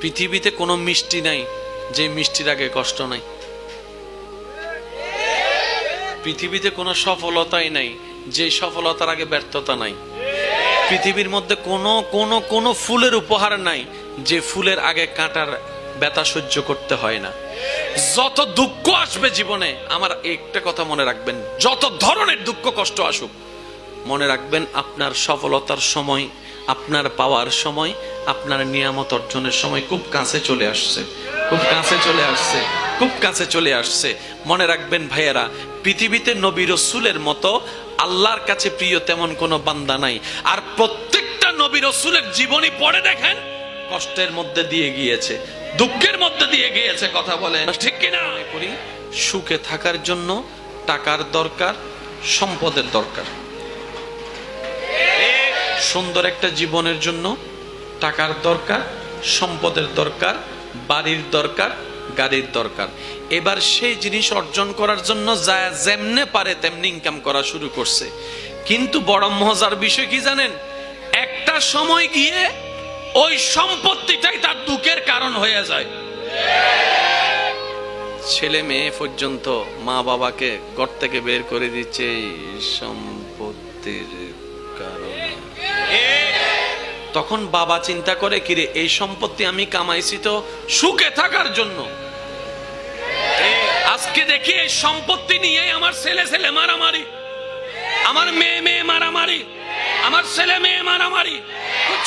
পৃথিবীতে কোনো মিষ্টি নাই যে মিষ্টির আগে কষ্ট নাই। পৃথিবীতে কোনো সফলতাই নাই যে সফলতার আগে ব্যর্থতা নাই। পৃথিবীর মধ্যে কোনো ফুলের উপহার নাই যে ফুলের আগে কাঁটার ব্যথা সহ্য করতে হয় না। যত দুঃখ আসবে জীবনে, আমার একটা কথা মনে রাখবেন, যত ধরনের দুঃখ কষ্ট আসুক, মনে রাখবেন আপনার সফলতার সময়, আপনার পাওয়ার সময়, আপনার নিয়ামত অর্জনের সময় খুব কাছে চলে আসছে, খুব কাছে চলে আসছে, খুব কাছে চলে আসছে। মনে রাখবেন ভাইয়েরা, পৃথিবীতে নবী রাসূলের মতো আল্লাহর কাছে প্রিয় তেমন কোনো বান্দা নাই। আর প্রত্যেকটা নবী রাসূলের জীবনী পড়ে দেখেন, কষ্টের মধ্যে দিয়ে গিয়েছে, দুঃখের মধ্যে দিয়ে গিয়েছে। কথা বলেন ঠিক কিনা? করি সুখে থাকার জন্য টাকার দরকার, সম্পদের দরকার। সুন্দর একটা জীবনের জন্য টাকার দরকার, সম্পদের দরকার, বাড়ির দরকার, গাড়ির দরকার। এবার সেই জিনিস অর্জন করার জন্য যা যেমনে পারে তেমনি ইনকাম করা শুরু করছে। কিন্তু বড় মজার বিষয় কি জানেন? একটা সময় গিয়ে ওই সম্পত্তিটাই তার দুঃখের কারণ হয়ে যায়। ছেলে মেয়ে পর্যন্ত মা বাবাকে ঘর থেকে বের করে দিচ্ছে এই সম্পত্তির কারণে। তখন বাবা চিন্তা করে, কিরে এই সম্পত্তি আমি কামাইছি তো সুখে থাকার জন্য, আজকে দেখি এই সম্পত্তি নিয়ে আমার ছেলে মারামারি, আমার মেয়ে মারামারি, আমার ছেলে মেয়ে মারামারি।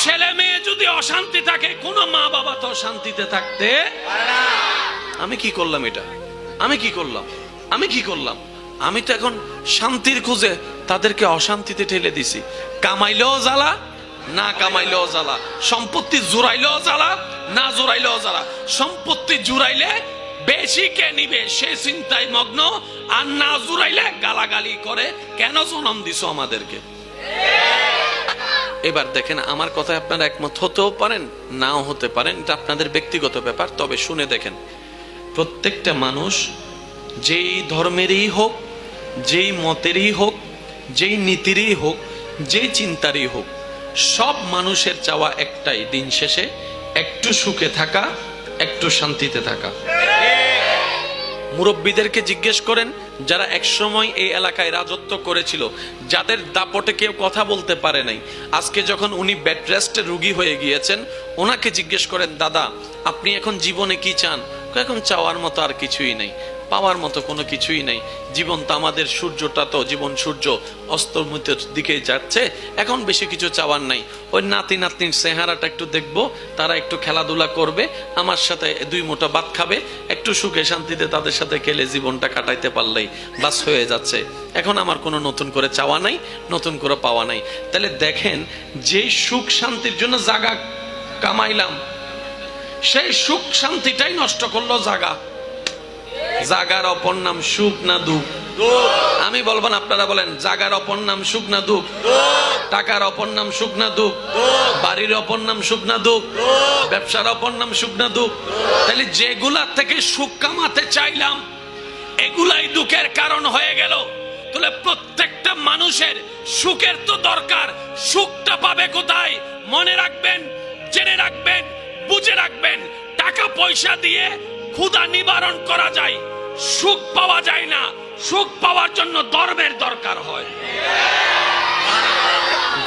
ছেলে মেয়ে যদি অশান্তি থাকে, কোন মা বাবা তো শান্তিতে থাকতে। আমি কি করলাম? এটা আমি কি করলাম? আমি তো এখন শান্তির খুঁজে তাদেরকে অশান্তিতে ঠেলে দিছি। কামাইলেও জ্বালা, না কামাইলেও জ্বালা। সম্পত্তি জোরাইলেও জ্বালা, না জোরাইলেও জ্বালা। সম্পত্তি জুড়াইলে বেশি কে নিবে সে চিন্তায় মগ্ন, আর না জুড়াইলে গালাগালি করে, কেন জন্ম দিছো আমাদেরকে। এবার দেখেন, আমার কথায় আপনারা একমত হতেও পারেন, নাও হতে পারেন, এটা আপনাদের ব্যক্তিগত ব্যাপার। তবে শুনে দেখেন, প্রত্যেকটা মানুষ যেই ধর্মেরই হোক, যেই মতেরই হোক, যেই নীতিরই হোক, যেই চিন্তারই হোক, সব মানুষের চাওয়া একটাই, দিন শেষে একটু সুখে থাকা, একটু শান্তিতে থাকা। মুরব্বীদেরকে জিজ্ঞেস করেন, যারা একসময় এই এলাকায় রাজত্ব করেছিল, যাদের দাপটে কেউ কথা বলতে পারে নাই, আজকে যখন উনি বেড রেস্টে রোগী হয়ে গিয়েছেন, ওনাকে জিজ্ঞেস করেন, দাদা আপনি এখন জীবনে কি চান? এখন চাওয়ার মতো আর কিছুই নাই, পাওয়ার মতো কোনো কিছুই নাই। জীবন তো আমাদের, সূর্যটা তো জীবন, সূর্য অস্তমিতের দিকে যাচ্ছে, এখন বেশি কিছু চাওয়ার নাই। ওই নাতি নাতনির চেহারাটা একটু দেখবো, তারা একটু খেলাধুলা করবে, আমার সাথে দুই মুঠো ভাত খাবে, একটু সুখে শান্তিতে তাদের সাথে খেলে জীবনটা কাটাইতে পারলেই বাস হয়ে যাচ্ছে। এখন আমার কোনো নতুন করে চাওয়া নাই, নতুন করে পাওয়া নাই। তাহলে দেখেন, যে সুখ শান্তির জন্য জায়গা কামাইলাম, সেই সুখ শান্তিটাই নষ্ট করলো জায়গা। জাগার অপর নাম সুখ না দুঃখ? আমি বলবো না, আপনারা বলেন। জাগার অপর নাম সুখ না দুঃখ? টাকার অপর নাম সুখ না দুঃখ? বাড়ির অপর নাম সুখ না দুঃখ? ব্যবসার অপর নাম সুখ না দুঃখ? তাহলে যেগুলা থেকে সুখ কামাতে চাইলাম, এগুলাই দুঃখের কারণ হয়ে গেল। তাহলে প্রত্যেকটা মানুষের সুখের তো দরকার, সুখটা পাবে কোথায়? মনে রাখবেন, জেনে রাখবেন, বুঝে রাখবেন, টাকা পয়সা দিয়ে ক্ষুধা নিবারণ করা যায়, সুখ পাওয়া যায় না। সুখ পাওয়ার জন্য ধর্মের দরকার হয়।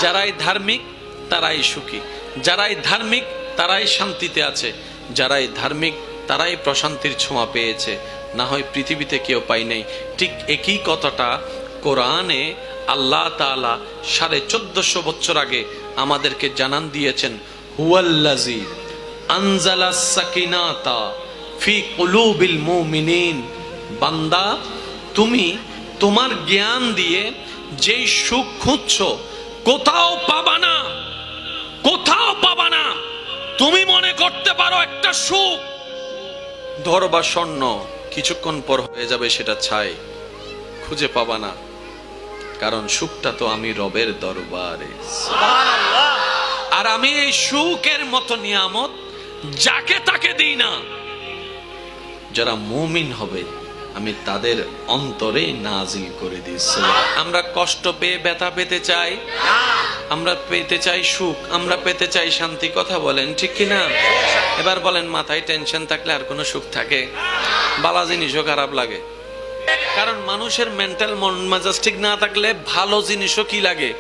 যারাই ধার্মিক তারাই সুখী, যারাই ধার্মিক তারাই শান্তিতে আছে, যারাই ধার্মিক তারাই প্রশান্তির ছোঁয়া পেয়েছে, না হয় পৃথিবীতে কেউ পাই নাই। ঠিক একই কথাটা কোরআনে আল্লাহ তাআলা 1450 বছর আগে আমাদেরকে জানান দিয়েছেন। হুয়াল্লাযী আনজালাস সাকিনাতা ফি কুলুবিল মুমিনিন। বান্দা, তুমি তোমার জ্ঞান দিয়ে যেই সুখ খুঁজছো, কোথাও পাবা না, কোথাও পাবা না। তুমি মনে করতে পারো একটা সুখ ধরবা স্বর্ণ, কিছুক্ষণ পর হয়ে যাবে সেটা ছাই, খুঁজে পাবা না। কারণ সুখটা তো আমি রবের দরবারে, সুবহানাল্লাহ। আর আমি এই সুখের মতো নিয়ামত যাকে তাকে দিই না। যারা মুমিন হবে আমি তাদের অন্তরে নাজিল করে দিয়েছি। আমরা কষ্ট পেয়ে ব্যথা পেতে চাই, আমরা পেতে চাই সুখ, আমরা পেতে চাই শান্তি। কথা বলেন ঠিক কিনা? এবার বলেন, মাথায় টেনশন থাকলে আর কোনো সুখ থাকে? বালা জিনিসও খারাপ লাগে, কারণ মানুষের মেন্টাল মন মেজাজ ঠিক না থাকলে ভালো জিনিসও কি লাগে?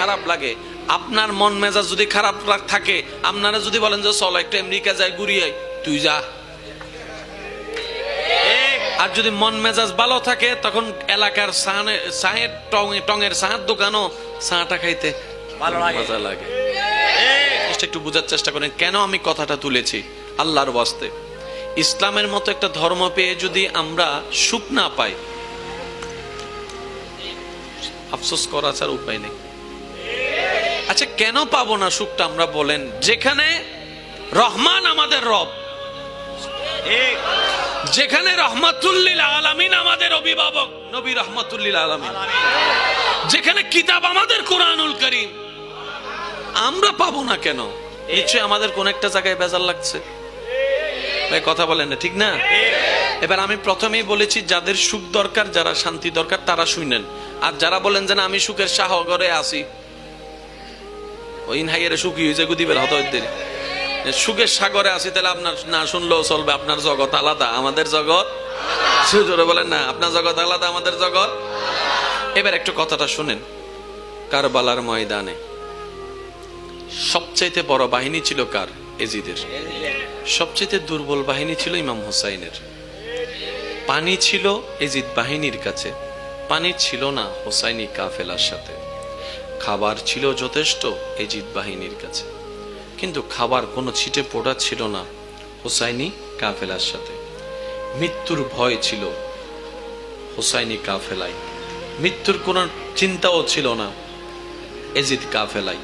খারাপ লাগে। আপনার মন মেজাজ যদি খারাপ থাকে, আপনারা যদি বলেন যে চলো একটু আমেরিকা যাই ঘুরিয়ে, তুই যা। আর যদি মন মেজাজ ভালো থাকে, তখন এলাকার চায়ের টঙের চায়ের দোকানও চাটা খাইতে মজা লাগে। একটু বোঝার চেষ্টা করেন কেন আমি কথাটা তুলেছি। আল্লাহর ওয়াস্তে, ইসলামের মতো একটা ধর্ম পেয়ে যদি আমরা সুখ না পাই, আফসোস করা ছাড়া উপায় নেই। আচ্ছা, কেন পাবো না সুখটা আমরা বলেন? যেখানে রহমান আমাদের রব, যেখানে রহমাতুল্লিল আলামিন আমাদের অভিভাবক নবী রহমাতুল্লিল আলামিন, যেখানে কিতাব আমাদের কোরআনুল কারীম, আমরা পাবো না কেন? নিশ্চয়ই আমাদের কোন একটা জায়গায় বেজাল লাগছে। ভাই কথা বলেন না, ঠিক না? এবার আমি প্রথমেই বলেছি, যাদের সুখ দরকার, যারা শান্তি দরকার, তারা শুনেন। আর যারা বলেন যে না আমি সুখের সাগরে আছি, ওই হাইয়ের সুখী হয়েছে গুদিবের হত সুখের সাগরে আছি, তাহলে আপনার না শুনলেও চলবে। আপনার জগৎ আলাদা, আমাদের জগৎ। জোরে বলেন না, আপনার জগৎ আলাদা, আমাদের জগৎ। এবার একটু কথাটা শুনেন। কারবালার ময়দানে সবচাইতে বড় বাহিনী ছিল কার? এজিদের। সবচাইতে দুর্বল বাহিনী ছিল ইমাম হুসাইনের। পানি ছিল এজিদ বাহিনীর কাছে, পানি ছিল না হুসাইনি কাফেলার সাথে। খাবার ছিল যথেষ্ট এজিদ বাহিনীর কাছে, কিন্তু খাবার কোনো ছিটে পোড়া ছিল না হুসাইনি কাফেলার সাথে। মৃত্যুর ভয় ছিল হুসাইনি কাফেলায়, মৃত্যুর কোনো চিন্তাও ছিল না এজিদ কাফেলায়।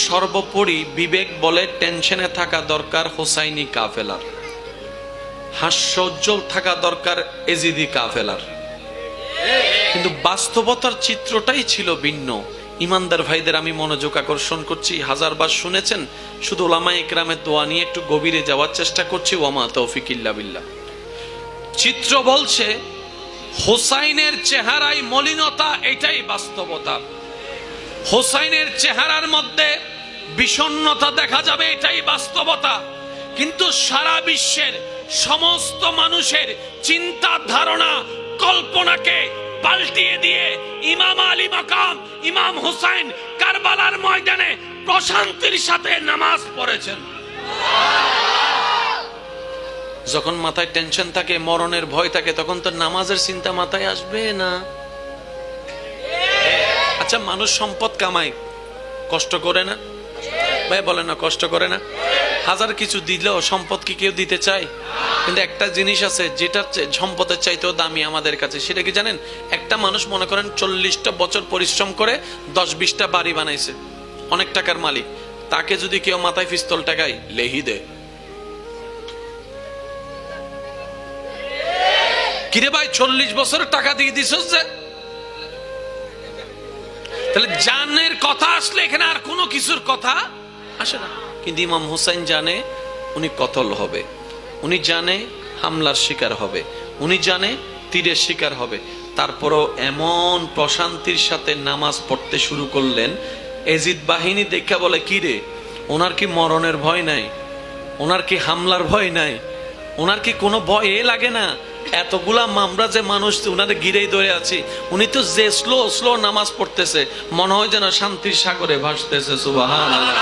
সর্বোপরি বিবেক বলে টেনশনে থাকা দরকার হুসাইনি কাফেলার, হাস্যোজ্জ্বল থাকা দরকার এজিদি কাফেলার। কিন্তু বাস্তবতার চিত্রটাই ছিল ভিন্ন। ইমানদার ভাইদের আমি মনোযোগ আকর্ষণ করছি, হাজারবার শুনেছেন, শুধু উলামায়ে ইকরামের দোয়া নিয়ে একটু গভীরে যাওয়ার চেষ্টা করছি। ওয়ামা তৌফিক ইল্লা বিল্লাহ। চিত্র বলছে হোসাইনের চেহারায় মলিনতা, এটাই বাস্তবতা। হোসাইনের চেহারার মধ্যে বিষণ্ণতা দেখা যাবে, এটাই বাস্তবতা। কিন্তু সারা বিশ্বের সমস্ত মানুষের চিন্তা ধারণা কল্পনাকে পাল্টিয়ে দিয়ে ইমাম আলী মাকাম ইমাম হুসাইন কারবালার ময়দানে প্রশান্তির সাথে নামাজ পড়েছেন। যখন মাথায় টেনশন থাকে, মরণের ভয় থাকে, তখন তো নামাজের চিন্তা মাথায় আসবে না। আচ্ছা, মানুষ সম্পদ কামায়, কষ্ট করে না? ভাই বলে না, কষ্ট করে না? হাজার কিছু দিলেও সম্পদ কি কেউ দিতে চায়? কিন্তু একটা জিনিস আছে যেটা সম্পদের চাইতেও দামি আমাদের কাছে, সেটা কি জানেন? একটা মানুষ মনে করেন 40টা বছর পরিশ্রম করে 10-20টা বাড়ি বানাইছে, অনেক টাকার মালিক। তাকে যদি কেউ মাথায় পিস্তল টাকায় লেহি দেয়, কিরে ভাই 40 বছরের টাকা দিয়ে দিছস যে? তাহলে জানের কথা আসলে এখানে আর কোনো কিছুর কথা আসে না। কিন্তু ইমাম হুসাইন জানে উনি কতল হবে, উনি জানে হামলার শিকার হবে, উনি জানে তীরের শিকার হবে। তারপরও এমন প্রশান্তির সাথে নামাজ পড়তে শুরু করলেন। এজিদ বাহিনী দেখা বলে, কি রে, ওনার কি মরণের ভয় নাই? ওনার কি হামলার ভয় নাই? ওনার কি কোনো ভয় লাগে না? এতগুলা মামরা যে মানুষ উনারে গিরেই ধরে আছে, উনি তো যে স্লো নামাজ পড়তেছে, মনে হয় যেন শান্তির সাগরে ভাসতেছে। সুবহানাল্লাহ।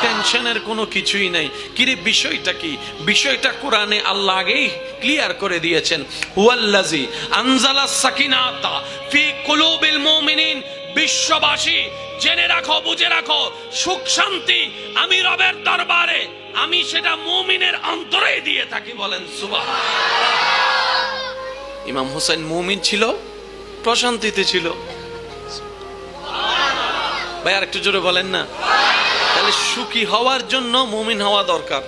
টেনশনের কোনো কিছুই নাই। কিরে বিষয়টা কি? বিষয়টা কোরআনে আল্লাহ আগেই ক্লিয়ার করে দিয়েছেন। হুয়াল্লাযী আনজালাস সাকিনাতা ফি কুলুবিল মুমিনিন। বিশ্ববাসী জেনে রাখো, বুঝে রাখো, সুখ শান্তি আমি রবের দরবারে, আমি সেটা মুমিনের অন্তরে দিয়ে থাকি। বলেন সুবহানাল্লাহ। ইমাম হুসাইন মুমিন ছিল, প্রশান্তিতে ছিল। ভাই আর একটু জোরে বলেন না। তাহলে সুখী হওয়ার জন্য মুমিন হওয়া দরকার।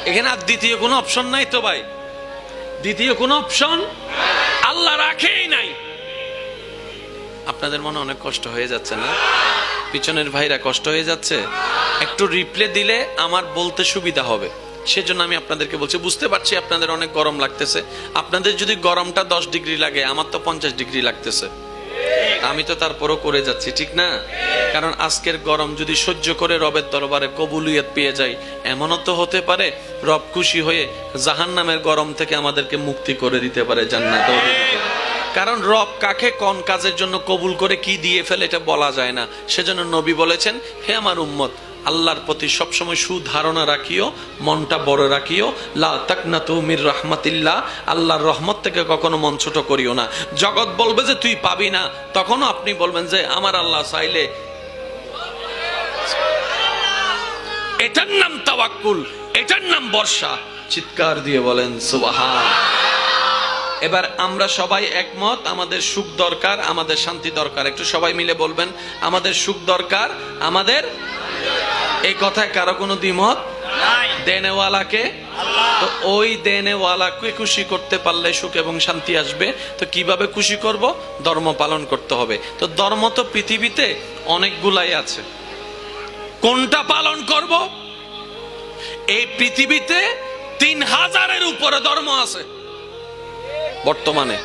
এখানে আর দ্বিতীয় কোনো অপশন নাই তো ভাই, দ্বিতীয় কোনো অপশন আল্লাহ রাখেই নাই। আপনাদের মনে অনেক কষ্ট হয়ে যাচ্ছে না? পিছনের ভাইরা কষ্ট হয়ে যাচ্ছে? একটু রিপ্লে দিলে আমার বলতে সুবিধা হবে। সেজন্য আমি আপনাদেরকে বলছি, বুঝতে পারছি আপনাদের অনেক গরম লাগতেছে। আপনাদের যদি গরমটা 10 ডিগ্রি লাগে, আমার তো 50 ডিগ্রি লাগতেছে, আমি তো তারপরও করে যাচ্ছি, ঠিক না? কারণ আজকের গরম যদি সহ্য করে রবের দরবারে কবুলিয়ত পেয়ে যাই, এমনও তো হতে পারে রব খুশি হয়ে জাহান্নামের গরম থেকে আমাদেরকে মুক্তি করে দিতে পারে, জান্নাত। কারণ রব কাকে কোন কাজের জন্য কবুল করে কি দিয়ে ফেলে এটা বলা যায় না। সেজন্য নবী বলেছেন, হে আমার উম্মত, আল্লাহর প্রতি সবসময় সুধারণা রাখিও, মনটা বড় রাখিও। লা তাকনাতু মির রাহমাতিল্লাহ, আল্লাহর রহমত থেকে কখনো মন ছোট করিও না। জগৎ বলবে যে তুই পাবি না, তখনও আপনি বলবেন যে আমার আল্লাহ চাইলে। এটার নাম তাওয়াক্কুল, এটার নাম বর্ষা। চিৎকার দিয়ে বলেন সুবহান। এবার আমরা সবাই একমত, আমাদের সুখ দরকার, আমাদের শান্তি দরকার। একটু সবাই মিলে বলবেন, আমাদের সুখ দরকার, আমাদের। এই কথায় কারো কোনো দ্বিমত নাই। দেনেওয়ালাকে আল্লাহ, তো ওই দেনেওয়ালাকে খুশি করতে পারলে সুখ এবং শান্তি আসবে। তো কিভাবে খুশি করব? ধর্ম পালন করতে হবে। তো ধর্ম তো পৃথিবীতে অনেকগুলাই আছে, কোনটা পালন করব? এই পৃথিবীতে 3000-এর উপরে ধর্ম আছে বর্তমানে।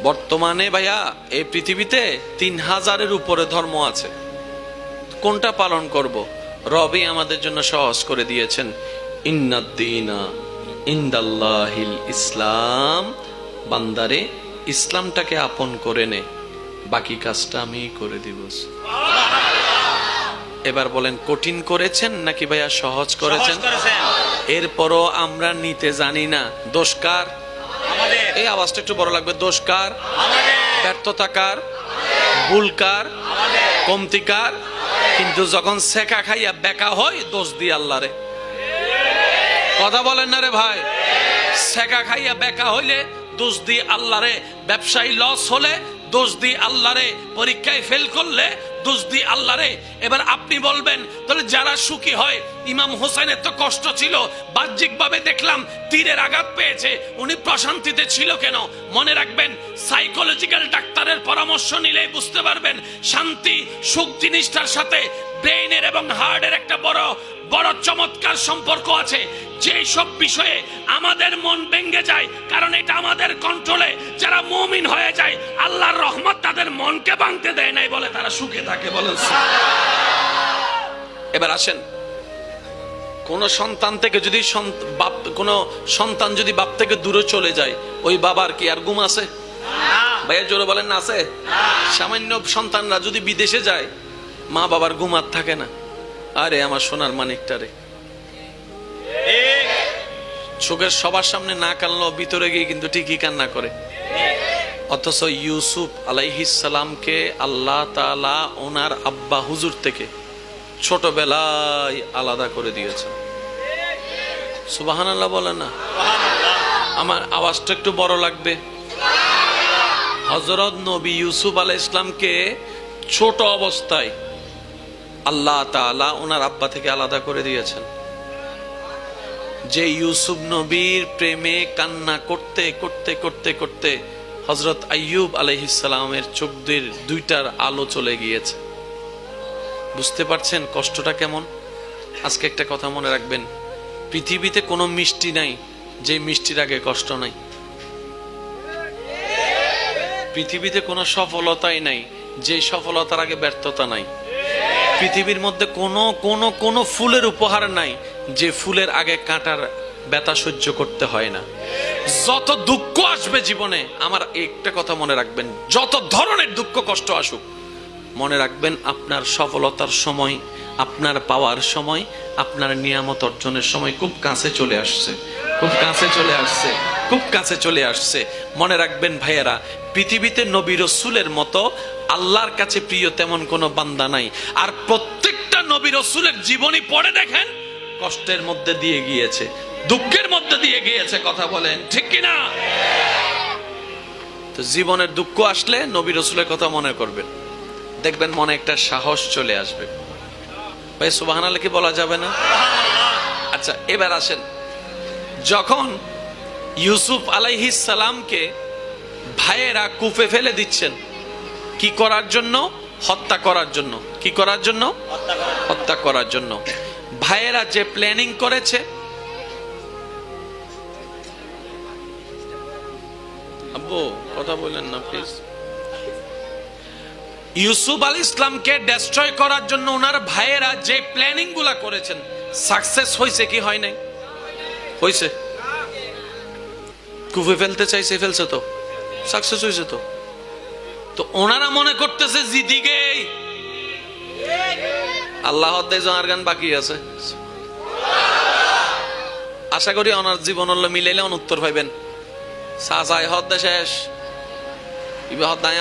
বর্তমানে ভাইয়া এই পৃথিবীতে 3000-এর উপরে ধর্ম আছে। কোনটা পালন করব? রবই আমাদের জন্য সহজ করে দিয়েছেন, ইন্নাদ-দীনা ইনদাল্লাহিল ইসলাম। বান্দারে, ইসলামটাকে আপন করে নে, বাকি কাজটা আমি করে দিব। এবার বলেন, কঠিন করেছেন নাকি ভাইয়া সহজ করেছেন? এরপরও আমরা নিতে জানি না। দোষ কার? এই আওয়াজটা একটু বড় লাগবে। দোষ কার? ব্যর্থতা কার? ভুল কার? কমতি কার? কিন্তু যখন সেকা খাইয়া বেকা হয়, দোষ দিয়ে আল্লাহরে। কথা বলেন না রে ভাই? সেকা খাইয়া বেকা হইলে দোষ দিয়ে আল্লাহরে। ব্যবসায়ী লস হলে দোষ দিয়ে আল্লাহরে। পরীক্ষায় ফেল করলে দোষ দিয়ে আল্লাহরে। এবার আপনি বলবেন, তাহলে যারা সুখী হয়, ইমাম হোসেনের তো কষ্ট ছিল, বাহ্যিকভাবে দেখলাম তীরের আঘাত পেয়েছে, উনি প্রশান্তিতে ছিল কেন? মনে রাখবেন, সাইকোলজিক্যাল ডাক্তারের পরামর্শ নিলেই বুঝতে পারবেন শান্তি সুখ জিনিসটার সাথে ব্রেইনের এবং হার্টের একটা বড় বড় চমৎকার সম্পর্ক আছে। যেই সব বিষয়ে আমাদের মন ভেঙে যায়, কারণ এটা আমাদের কন্ট্রোলে, যারা মুমিন হয়ে যায়, আল্লাহর রহমত তাদের মনকে ভাঙতে দেয় নাই বলে তারা সুখে থাকে। বলেন। এবার আসেন, কোন সন্তান থেকে যদি কোন সন্তান যদি বাপ থেকে দূরে চলে যায়, ওই বাবার কি আর ঘুম আছে? ভাইয়া জোরে বলেন না আছে? সামান্য সন্তানরা যদি বিদেশে যায়, মা বাবার ঘুম আর থাকে না। আরে আমার সোনার মানিকটা রে, চোখের সবার সামনে না কানলো, ভিতরে গিয়ে কিন্তু ঠিকই কান্না করে। অথচ ইউসুফ আলাইহিস সালামকে আল্লাহ তাআলা ওনার আব্বা হুজুর থেকে ছোটবেলায় আলাদা করে দিয়েছে। সুবহানাল্লাহ বলেন না? আমার আওয়াজটা একটু বড় লাগবে। হযরত নবী ইউসুফ আলাইহিস সালামকে ছোট অবস্থায় আল্লাহ তাআলা ওনার আব্বা থেকে আলাদা করে দিয়েছেন। যে ইউসুফ নবীর প্রেমে কান্না করতে করতে করতে করতে হযরত আইয়ুব আলাইহিস সালামের চোখ দুইটার আলো চলে গিয়েছে। বুঝতে পারছেন কষ্টটা কেমন? আজকে একটা কথা মনে রাখবেন, পৃথিবীতে কোনো মিষ্টি নাই যে মিষ্টির আগে কষ্ট নাই। পৃথিবীতে কোনো সফলতাই নাই যে সফলতার আগে ব্যর্থতা নাই। পৃথিবীর মধ্যে কোনো ফুলের উপহার নাই যে ফুলের আগে কাঁটার ব্যথা সহ্য করতে হয় না। যত দুঃখ আসবে জীবনে, আমার একটা কথা মনে রাখবেন, যত ধরনের দুঃখ কষ্ট আসুক, মনে রাখবেন আপনার সফলতার সময়, আপনার পাওয়ার সময়, আপনার নিয়ামত অর্জনের সময় খুব কাছে চলে আসছে, খুব কাছে চলে আসছে, খুব কাছে চলে আসছে। মনে রাখবেন ভাইয়েরা, পৃথিবীতে নবী রাসূলের মতো আল্লাহর কাছে প্রিয় তেমন কোনো বান্দা নাই। আর প্রত্যেকটা নবী রাসূলের জীবনী পড়ে দেখেন, কষ্টের মধ্যে দিয়ে গিয়েছে, দুঃখের মধ্যে দিয়ে গিয়েছে। কথা বলেন ঠিক কিনা? তো জীবনের দুঃখ আসলে নবী রাসূলের কথা মনে করবেন, দেখবেন মনে একটা সাহস চলে আসবে। ভাই সুবহানাল্লাহ কি বলা যাবে না? আচ্ছা এবার আসেন, যখন ইউসুফ আলাইহিস সালামকে ভাইয়েরা কূপে ফেলে দিচ্ছেন, কি করার জন্য? হত্যা করার জন্য। কি করার জন্য? হত্যা করার জন্য। ভাইয়েরা যে প্ল্যানিং করেছে, আব্বু কথা বলেন না প্লিজ, ইউসুফ আলাইহিস ইসলামকে ডেস্ট্রয় করার জন্য ওনার ভাইয়েরা যে প্ল্যানিং গুলা করেছেন, সাকসেস হয়েছে কি হয় নাই? হয়েছে। কুফে ফেলতে চাইছে, ফেলছে তো, সাকসেস হয়েছে তো। তো ওনারা মনে করতেছে জিদিকে আল্লাহ আর গান বাকি আছে। আশা করি ওনার জীবন মিলাইলে উত্তর পাইবেন। সাজাই হদ্দা শেষ,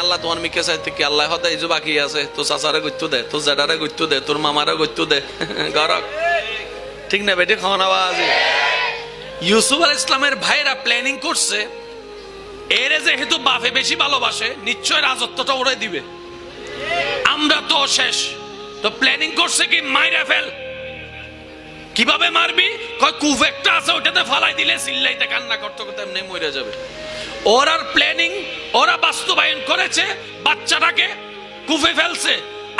আল্লাহ তোমার মিকে চাইতে কি আল্লাহ হদ্দা এই যে বাকি আছে, তো চাচারে গইতো দে, তোর জেডারে গইতো দে, তোর মামারে গইতো দে, গরক ঠিক না বেটি? খাওয়া নাওয়া আছে। ইউসুফ আলাইহিস ইসলামের ভাইরা প্ল্যানিং করছে, এর যেহেতু বাপে বেশি ভালোবাসে, নিশ্চয় রাজত্বটা ওরে দিবে, আমরা তো শেষ। তো প্ল্যানিং করছে কি, মাইরা ফেল। কিভাবে মারবি? কয় কুফ একটা আছে, ওটাতে ফালাই দিলে চিল্লাইতে কান্না করতে করতে এমনি মরে যাবে। ওরার প্ল্যানিং ওরা বাস্তবায়ন করেছে, বাচ্চাটাকে কুফে ফেলছে।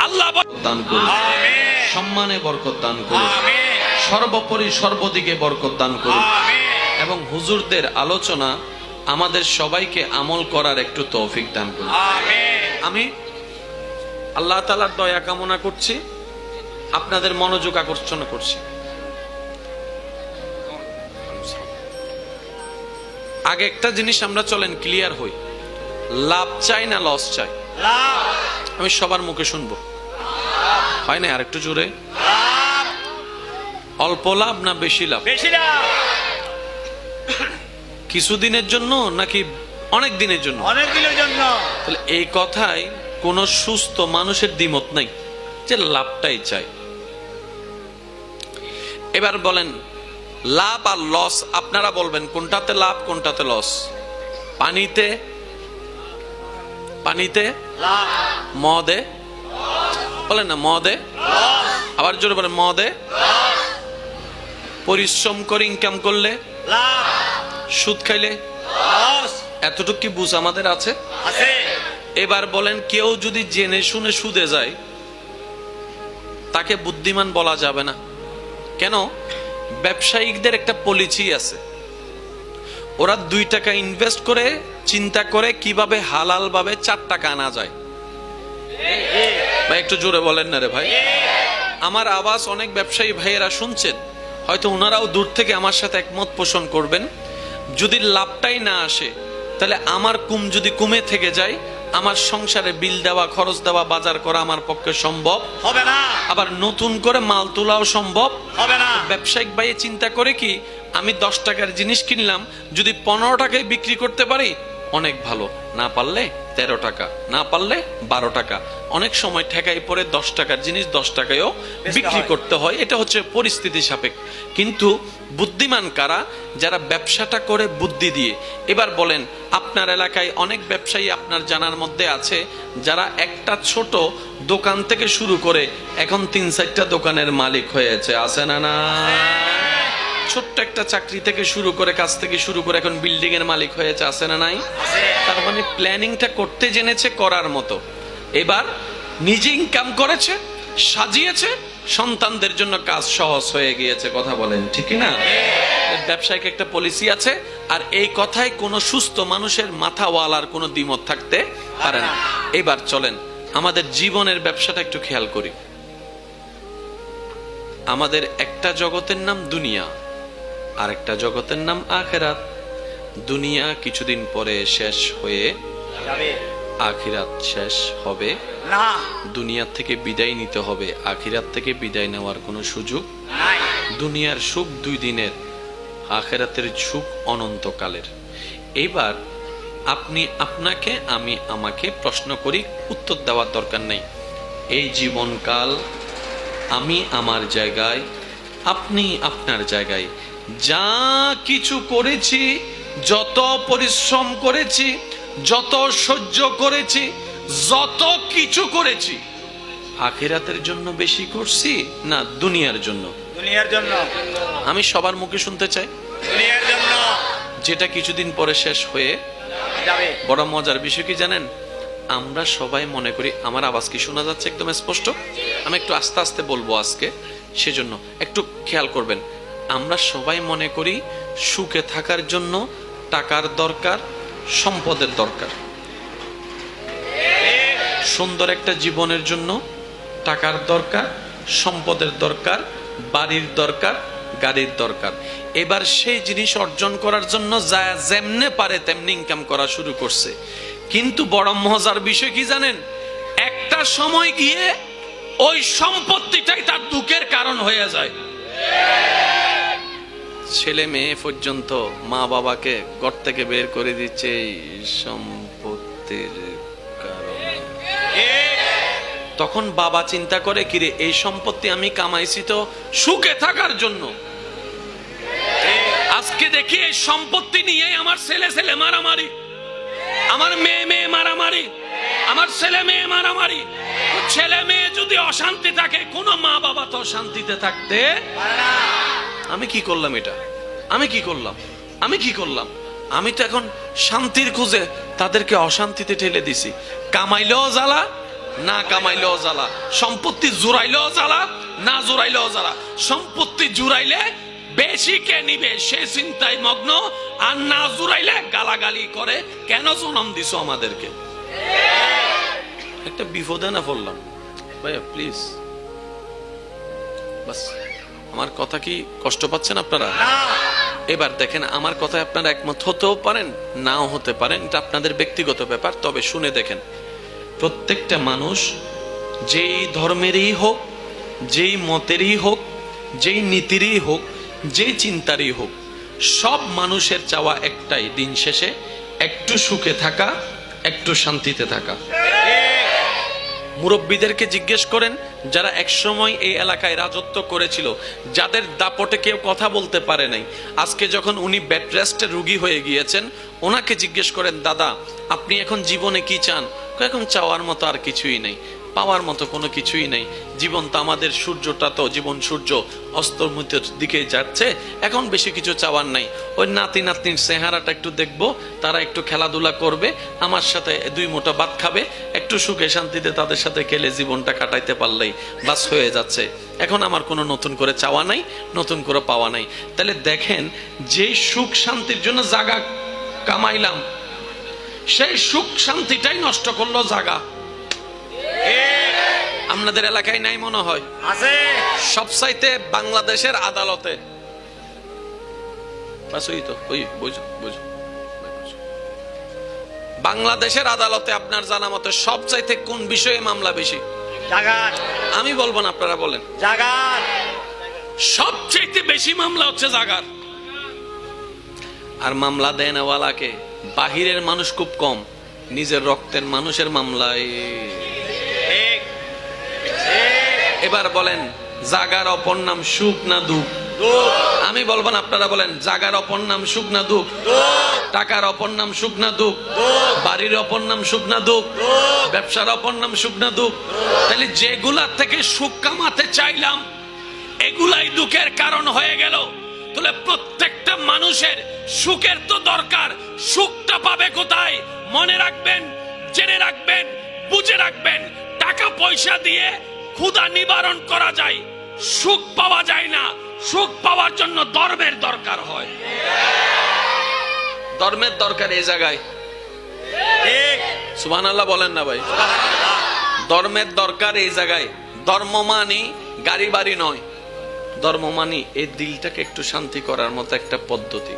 আল্লাহ দান করুন, সম্মানে বরকত দান করুন, সর্বোপরি সর্বদিকে বরকত দান করুন, এবং হুজুরদের আলোচনা আমাদের সবাইকে আমল করার একটু তৌফিক দান করুন। আমি আল্লাহ তাআলার দয়া কামনা করছি, আপনাদের মনোযোগ আকর্ষণ করছি। আগে একটা জিনিস আমরা চলেন ক্লিয়ার হই, লাভ চাই না লস চাই? আমি সবার মুখে শুনবো, হয় না? আর একটু জোরে, অল্প লাভ না বেশি লাভ? বেশি লাভ। কিছুদিনের জন্য নাকি অনেক দিনের জন্য? অনেক দিনের জন্য। তাহলে এই কথায় কোন সুস্থ মানুষের দ্বিমত নাই যে লাভটাই চাই। এবার বলেন লাভ আর লস, আপনারা বলবেন কোনটাতে লাভ কোনটাতে লস? পানিতে, পানিতে লাভ। মদে বলেন না, মদে, আবার জোরে বলেন মদে। পরিশ্রম করে ইনকাম করলে লাভ, সুদ খাইলে লস। এতটুকু কি বুঝ আমাদের আছে? আছে। এবার বলেন কেউ যদি জেনে শুনে সুদে যায়, তাকে বুদ্ধিমান বলা যাবে না। কেন? ব্যবসায়িকদের একটা পলিসি আছে, ওরা 2 টাকা ইনভেস্ট করে চিন্তা করে কিভাবে হালাল ভাবে 4 টাকা আনা যায়। ভাই একটু জোরে বলেন না রে ভাই। আমার আওয়াজ অনেক ব্যবসায়ী ভাইয়েরা শুনছেন, হয়তো ওনারাও দূর থেকে আমার সাথে একমত পোষণ করবেন। যদি লাভটাই না আসে, তাহলে আমার কুম যদি কমে থেকে যায়, আমার সংসারে বিল দেওয়া, খরচ দেওয়া, বাজার করা আমার পক্ষে সম্ভব হবে না। আবার নতুন করে মাল তোলাও সম্ভব হবে না। ব্যবসায়িক ভাই চিন্তা করে কি, আমি 10 টাকার জিনিস কিনলাম, যদি 15 টাকায় বিক্রি করতে পারি অনেক ভালো, না পারলে 13 টাকা, না পারলে 12 টাকা। অনেক সময় ঠেকাই পরে 10 টাকার জিনিস 10 টাকায়ও বিক্রি করতে হয়। এটা হচ্ছে পরিস্থিতি সাপেক্ষ। কিন্তু বুদ্ধিমান কারা? যারা ব্যবসাটা করে বুদ্ধি দিয়ে। এবার বলেন আপনার এলাকায় অনেক ব্যবসায়ী আপনার জানার মধ্যে আছে, যারা একটা ছোট দোকান থেকে শুরু করে এখন 3-4টা দোকানের মালিক হয়েছে, আছে না? না, ছোট্ট একটা চাকরি থেকে শুরু করে, কাজ থেকে শুরু করে এখন বিল্ডিং এর মালিক হয়েছে, আছে না নাই? তার মানে প্ল্যানিংটা করতে জেনেছে, করার মতো। এবার নিজে ইনকাম করেছে, সাজিয়েছে, সন্তানদের জন্য কাজ সহজ হয়ে গিয়েছে। কথা বলেন ঠিক না? ব্যবসায়িক একটা পলিসি আছে, আর এই কথায় কোনো সুস্থ মানুষের মাথাওয়ালার কোনো দ্বিমত থাকতে পারে না। এবার চলেন আমাদের জীবনের ব্যবসাটা একটু খেয়াল করি। আমাদের একটা জগতের নাম দুনিয়া, আর একটা জগতের নাম আখিরাত। দুনিয়া কিছুদিন পরে শেষ হয়ে যাবে, আখিরাত শেষ হবে না। দুনিয়া থেকে বিদায় নিতে হবে, আখিরাত থেকে বিদায় নেওয়ার কোনো সুযোগ নাই। দুনিয়ার সুখ 2 দিনের, আখিরাতের সুখ অনন্তকালের। এবার আপনি আপনাকে, আমি আমাকে প্রশ্ন করি, উত্তর দেওয়ার দরকার নেই। এই জীবনকাল আমি আমার জায়গায়, আপনি আপনার জায়গায়, যা কিছু করেছি, যত পরিশ্রম করেছি, যত সহ্য করেছি, যত কিছু করেছি, আখিরাতের জন্য বেশি করছি না দুনিয়ার জন্য? দুনিয়ার জন্য। আমি সবার মুখে শুনতে চাই। দুনিয়ার জন্য। যেটা কিছুদিন পরে শেষ হয়ে যাবে। বড় মজার বিষয় কি জানেন? আমরা সবাই মনে করি, আমার আওয়াজ কি শোনা যাচ্ছে একদম স্পষ্ট? আমি একটু আস্তে আস্তে বলবো আজকে, সেজন্য একটু খেয়াল করবেন। আমরা সবাই মনে করি সুখে থাকার জন্য টাকার দরকার, সম্পদের দরকার। সুন্দর একটা জীবনের জন্য টাকার দরকার, সম্পদের দরকার, বাড়ির দরকার, গাড়ির দরকার। এবার সেই জিনিস অর্জন করার জন্য যা যেমনে পারে তেমনি ইনকাম করা শুরু করছে। কিন্তু বড় মজার বিষয় কি জানেন? একটা সময় গিয়ে ওই সম্পত্তিটাই তার দুঃখের কারণ হয়ে যায়। ছেলে মেয়ে পর্যন্ত মা বাবাকে ঘর থেকে বের করে দিচ্ছে এই সম্পত্তির কারণে। তখন বাবা চিন্তা করে, কিরে এই সম্পত্তি আমি কামাইছি তো সুখে থাকার জন্য, আজকে দেখি এই সম্পত্তি নিয়ে আমার ছেলে ছেলে মারামারি, আমার মেয়ে মেয়ে মারামারি, আমার ছেলে মেয়ে মারামারি। ছেলে মেয়ে যদি অশান্তি থাকে, কোন মা বাবা তো শান্তিতে থাকতে। আমি কি করলাম এটা? আমি কি করলাম? আমি কি করলাম? আমি তো এখন শান্তির খুঁজে তাদেরকে অশান্তিতে ঠেলে দিছি। কামাইলেও জ্বালা, না কামাইলেও জ্বালা। সম্পত্তি জুড়াইলেও জ্বালা, না জুড়াইলেও জ্বালা। সম্পত্তি জুড়াইলে বেশি কে নিবে সে চিন্তায় মগ্ন, আর না জুড়াইলে গালাগালি করে, কেন জন্ম দিছো আমাদেরকে। একটা বিপদে না পড়লাম ভাইয়া, প্লিজ। বাস, আমার কথা কি কষ্ট পাচ্ছেন আপনারা? এবার দেখেন, আমার কথায় আপনারা একমত হতেও পারেন, নাও হতে পারেন, এটা আপনাদের ব্যক্তিগত ব্যাপার। তবে শুনে দেখেন, প্রত্যেকটা মানুষ যেই ধর্মেরই হোক, যেই মতেরই হোক, যেই নীতিরই হোক, যেই চিন্তারই হোক, সব মানুষের চাওয়া একটাই, দিন শেষে একটু সুখে থাকা, একটু শান্তিতে থাকা। মুরব্বীদেরকে জিজ্ঞেস করেন, যারা একসময় এই এলাকায় রাজত্ব করেছিল, যাদের দাপটে কেউ কথা বলতে পারে নাই, আজকে যখন উনি বেড রেস্টে রোগী হয়ে গিয়েছেন, ওনাকে জিজ্ঞেস করেন, দাদা আপনি এখন জীবনে কি চান? এখন চাওয়ার মতো আর কিছুই নেই, পাওয়ার মতো কোনো কিছুই নেই। জীবন তো আমাদের, সূর্যটা তো জীবন সূর্য অস্তমিতের দিকে যাচ্ছে, এখন বেশি কিছু চাওয়ার নাই। ওই নাতি নাতনির চেহারাটা একটু দেখবো, তারা একটু খেলাধুলা করবে, আমার সাথে দুই মুঠো ভাত খাবে, একটু সুখে শান্তিতে তাদের সাথে খেলে জীবনটা কাটাইতে পারলেই বাস হয়ে যাচ্ছে। এখন আমার কোনো নতুন করে চাওয়া নাই, নতুন করে পাওয়া নাই। তাহলে দেখেন, যে সুখ শান্তির জন্য জায়গা কামাইলাম, সেই সুখ শান্তিটাই নষ্ট করলো জায়গা। আপনাদের এলাকায় নাই মনে হয়? আছে। সবচাইতে বাংলাদেশের আদালতে, বাংলাদেশের আদালতে আপনার জানা মতে সবচাইতে কোন বিষয়ে মামলা বেশি? জাগাত। আমি বলবো না, আপনারা বলেন। জাগাত। সবচাইতে বেশি মামলা হচ্ছে জাগার। আর মামলা দেয় নেওয়ালাকে বাহিরের মানুষ খুব কম, নিজের রক্তের মানুষের মামলায়। এবার বলেন, জাগার অপর নাম সুখ না দুঃখ? আমি বলবো না, আপনারা বলেন। জাগার অপর নাম সুখ না দুঃখ? টাকার অপর নাম সুখ না দুঃখ? বাড়ির অপর নাম সুখ না দুঃখ? ব্যবসার অপর নাম সুখ না দুঃখ? তাহলে যেগুলা থেকে সুখ কামাতে চাইলাম, এগুলাই দুঃখের কারণ হয়ে গেল। তাহলে প্রত্যেকটা মানুষের সুখের তো দরকার, সুখটা পাবে কোথায়? মনে রাখবেন, জেনে রাখবেন, বুঝে রাখবেন, টাকা পয়সা দিয়ে ক্ষুধা নিবারণ করা যায়, সুখ পাওয়া যায় না। সুখ পাওয়ার জন্য ধর্মের দরকার হয়। ধর্মের দরকার এই জায়গায়। সুবহানাল্লাহ বলেন না ভাই? ধর্মের দরকার এই জায়গায়। ধর্ম মানি গাড়ি বাড়ি নয়, ধর্ম মানি এই দিলটাকে একটু শান্তি করার মতো একটা পদ্ধতি।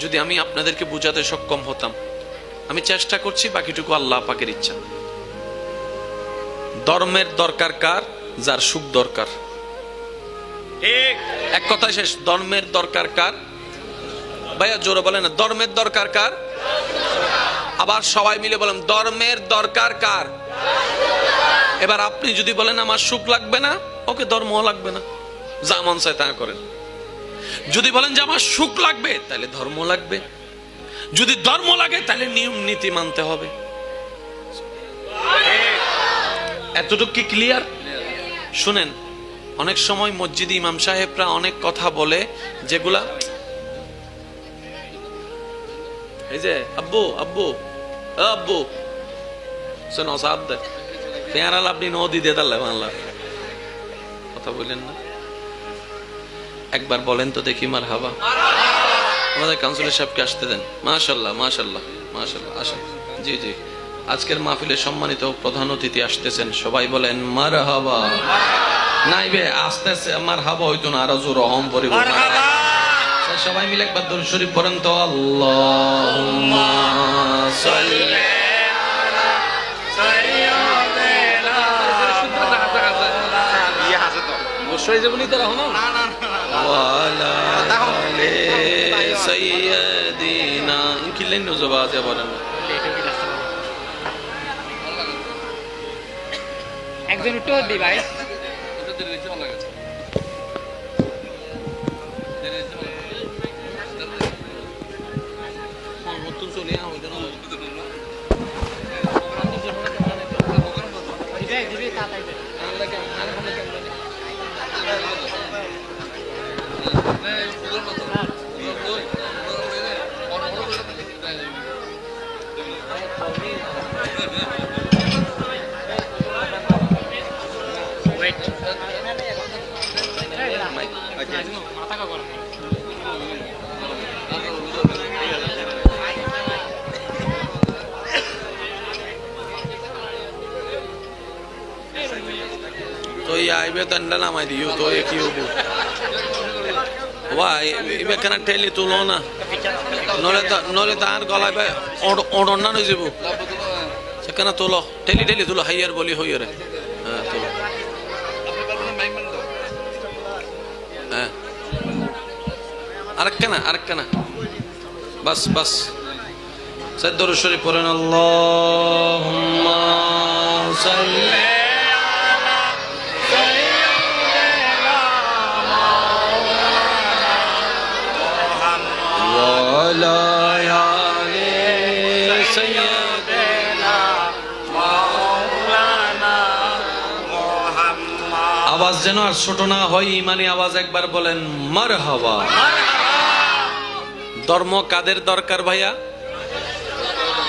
যদি আমি আপনাদেরকে বুঝাতে সক্ষম হতাম, আমি চেষ্টা করছি, বাকিটুকু আল্লাহ পাকের ইচ্ছা। ধর্মের দরকার কার? যার সুখ দরকার। এক কথায় শেষ। ধর্মের দরকার কার? ভাইয়া জোরে বলেন না, ধর্মের দরকার কার? আবার সবাই মিলে বলেন, ধর্মের দরকার কার? এবার আপনি যদি বলেন আমার সুখ লাগবে না, ওকে ধর্মও লাগবে না, যা মন চায় তা করেন। যদি বলেন যে আমার সুখ লাগবে, তাহলে ধর্ম লাগবে। যদি ধর্ম লাগে, তাহলে নিয়ম নীতি মানতে হবে। এতটুকু কি ক্লিয়ার? শুনেন, অনেক সময় মসজিদে ইমাম সাহেবরা অনেক কথা বলে, যেগুলা এই যে আব্বু আব্বু আব্বু শোনো সাদ দে পেয়ারাল আপনি নদী দিয়ে দাঁড়ালে বাংলা কথা বললেন না একবার বলেন তো দেখি মার হাবা আমাদের কাউন্সিলর সাহেবকে আসতে দেন মাশাল্লাহ মাশাল্লাহ মাশাল্লাহ আসেন জি জি আজকের মাহফিলে সম্মানিত প্রধান অতিথি আসতেছেন সবাই বলেন মার হাবা নাইবে আস্তে আস্তে মার হাবা হইতো না আরো জোর অহম পরিব মারহাবা সবাই মিলে একবার দরুদ শরীফ পড়েন তো আল্লাহুম্মা সাল্লি বসই যাবনি তারা হনো ওয়ালা আলি সাইয়্যিদিনা ইনকিলেন নজবাজে বলেন একজন উঠো দি ভাই তো আইবে দন্ডা নামাই দিও তো কি হবো ওয়া ইবে কেন ঠেলি তুলো না নলে তার গলায় ওড়ন না হয়ে যাব সেখানে তোলো ঠেলি ঠেলি তুলো হাইয়ার বলি হইয়ারে হ্যাঁ তোলো হ্যাঁ আরেকখানা বাস বাস দরুদ শরীফ পড়েন আল্লাহুম্মা সাল্লি وعلى آل سيدنا আওয়াজ যেন আর ছোট না হয় ইমানি আওয়াজ একবার বলেন মারহাবা ধর্ম কাদের দরকার ভাইয়া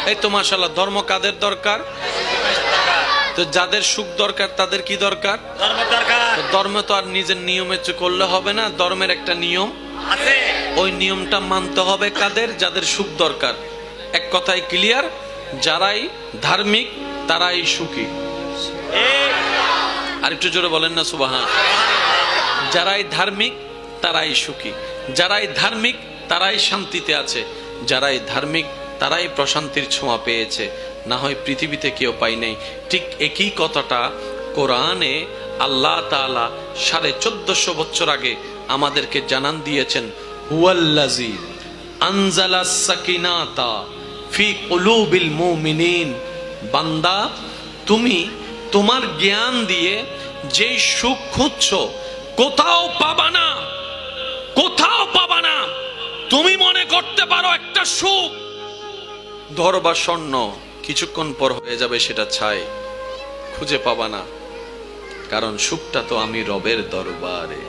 এই তো মাশাআল্লাহ ধর্ম কাদের দরকার তো যাদের সুখ দরকার তাদের কি দরকার ধর্ম দরকার ধর্ম তো আর নিজের নিয়মে করলে হবে না ধর্মের একটা নিয়ম আছে ওই নিয়মটা মানতে হবে কাদের যাদের সুখ দরকার এক কথায় ক্লিয়ার যারাই ধার্মিক তারাই সুখী আর একটু জোরে বলেন না সুবহান যারাই ধার্মিক তারাই সুখী যারাই ধার্মিক তারাই শান্তিতে আছে যারাই ধার্মিক তারাই প্রশান্তির ছোঁয়া পেয়েছে না হয় পৃথিবীতে কেউ পাই নাই ঠিক একই কথাটা কোরআনে আল্লাহ তাআলা 1450 বছর আগে আমাদেরকে জানান দিয়েছেন হুয়াল্লাযী আনজালাস সাকিনাতা ফি কুলুবিল মুমিনিন বান্দা তুমি তোমার জ্ঞান দিয়ে যেই সুখ খুঁজছো কোথাও পাবা না তুমি মনে করতে পারো একটা সুখ ধরবা স্বর্ণ কিছুক্ষণ পর হয়ে যাবে সেটা ছাই খুঁজে পাবা না কারণ সুখটা তো আমি রবের দরবারে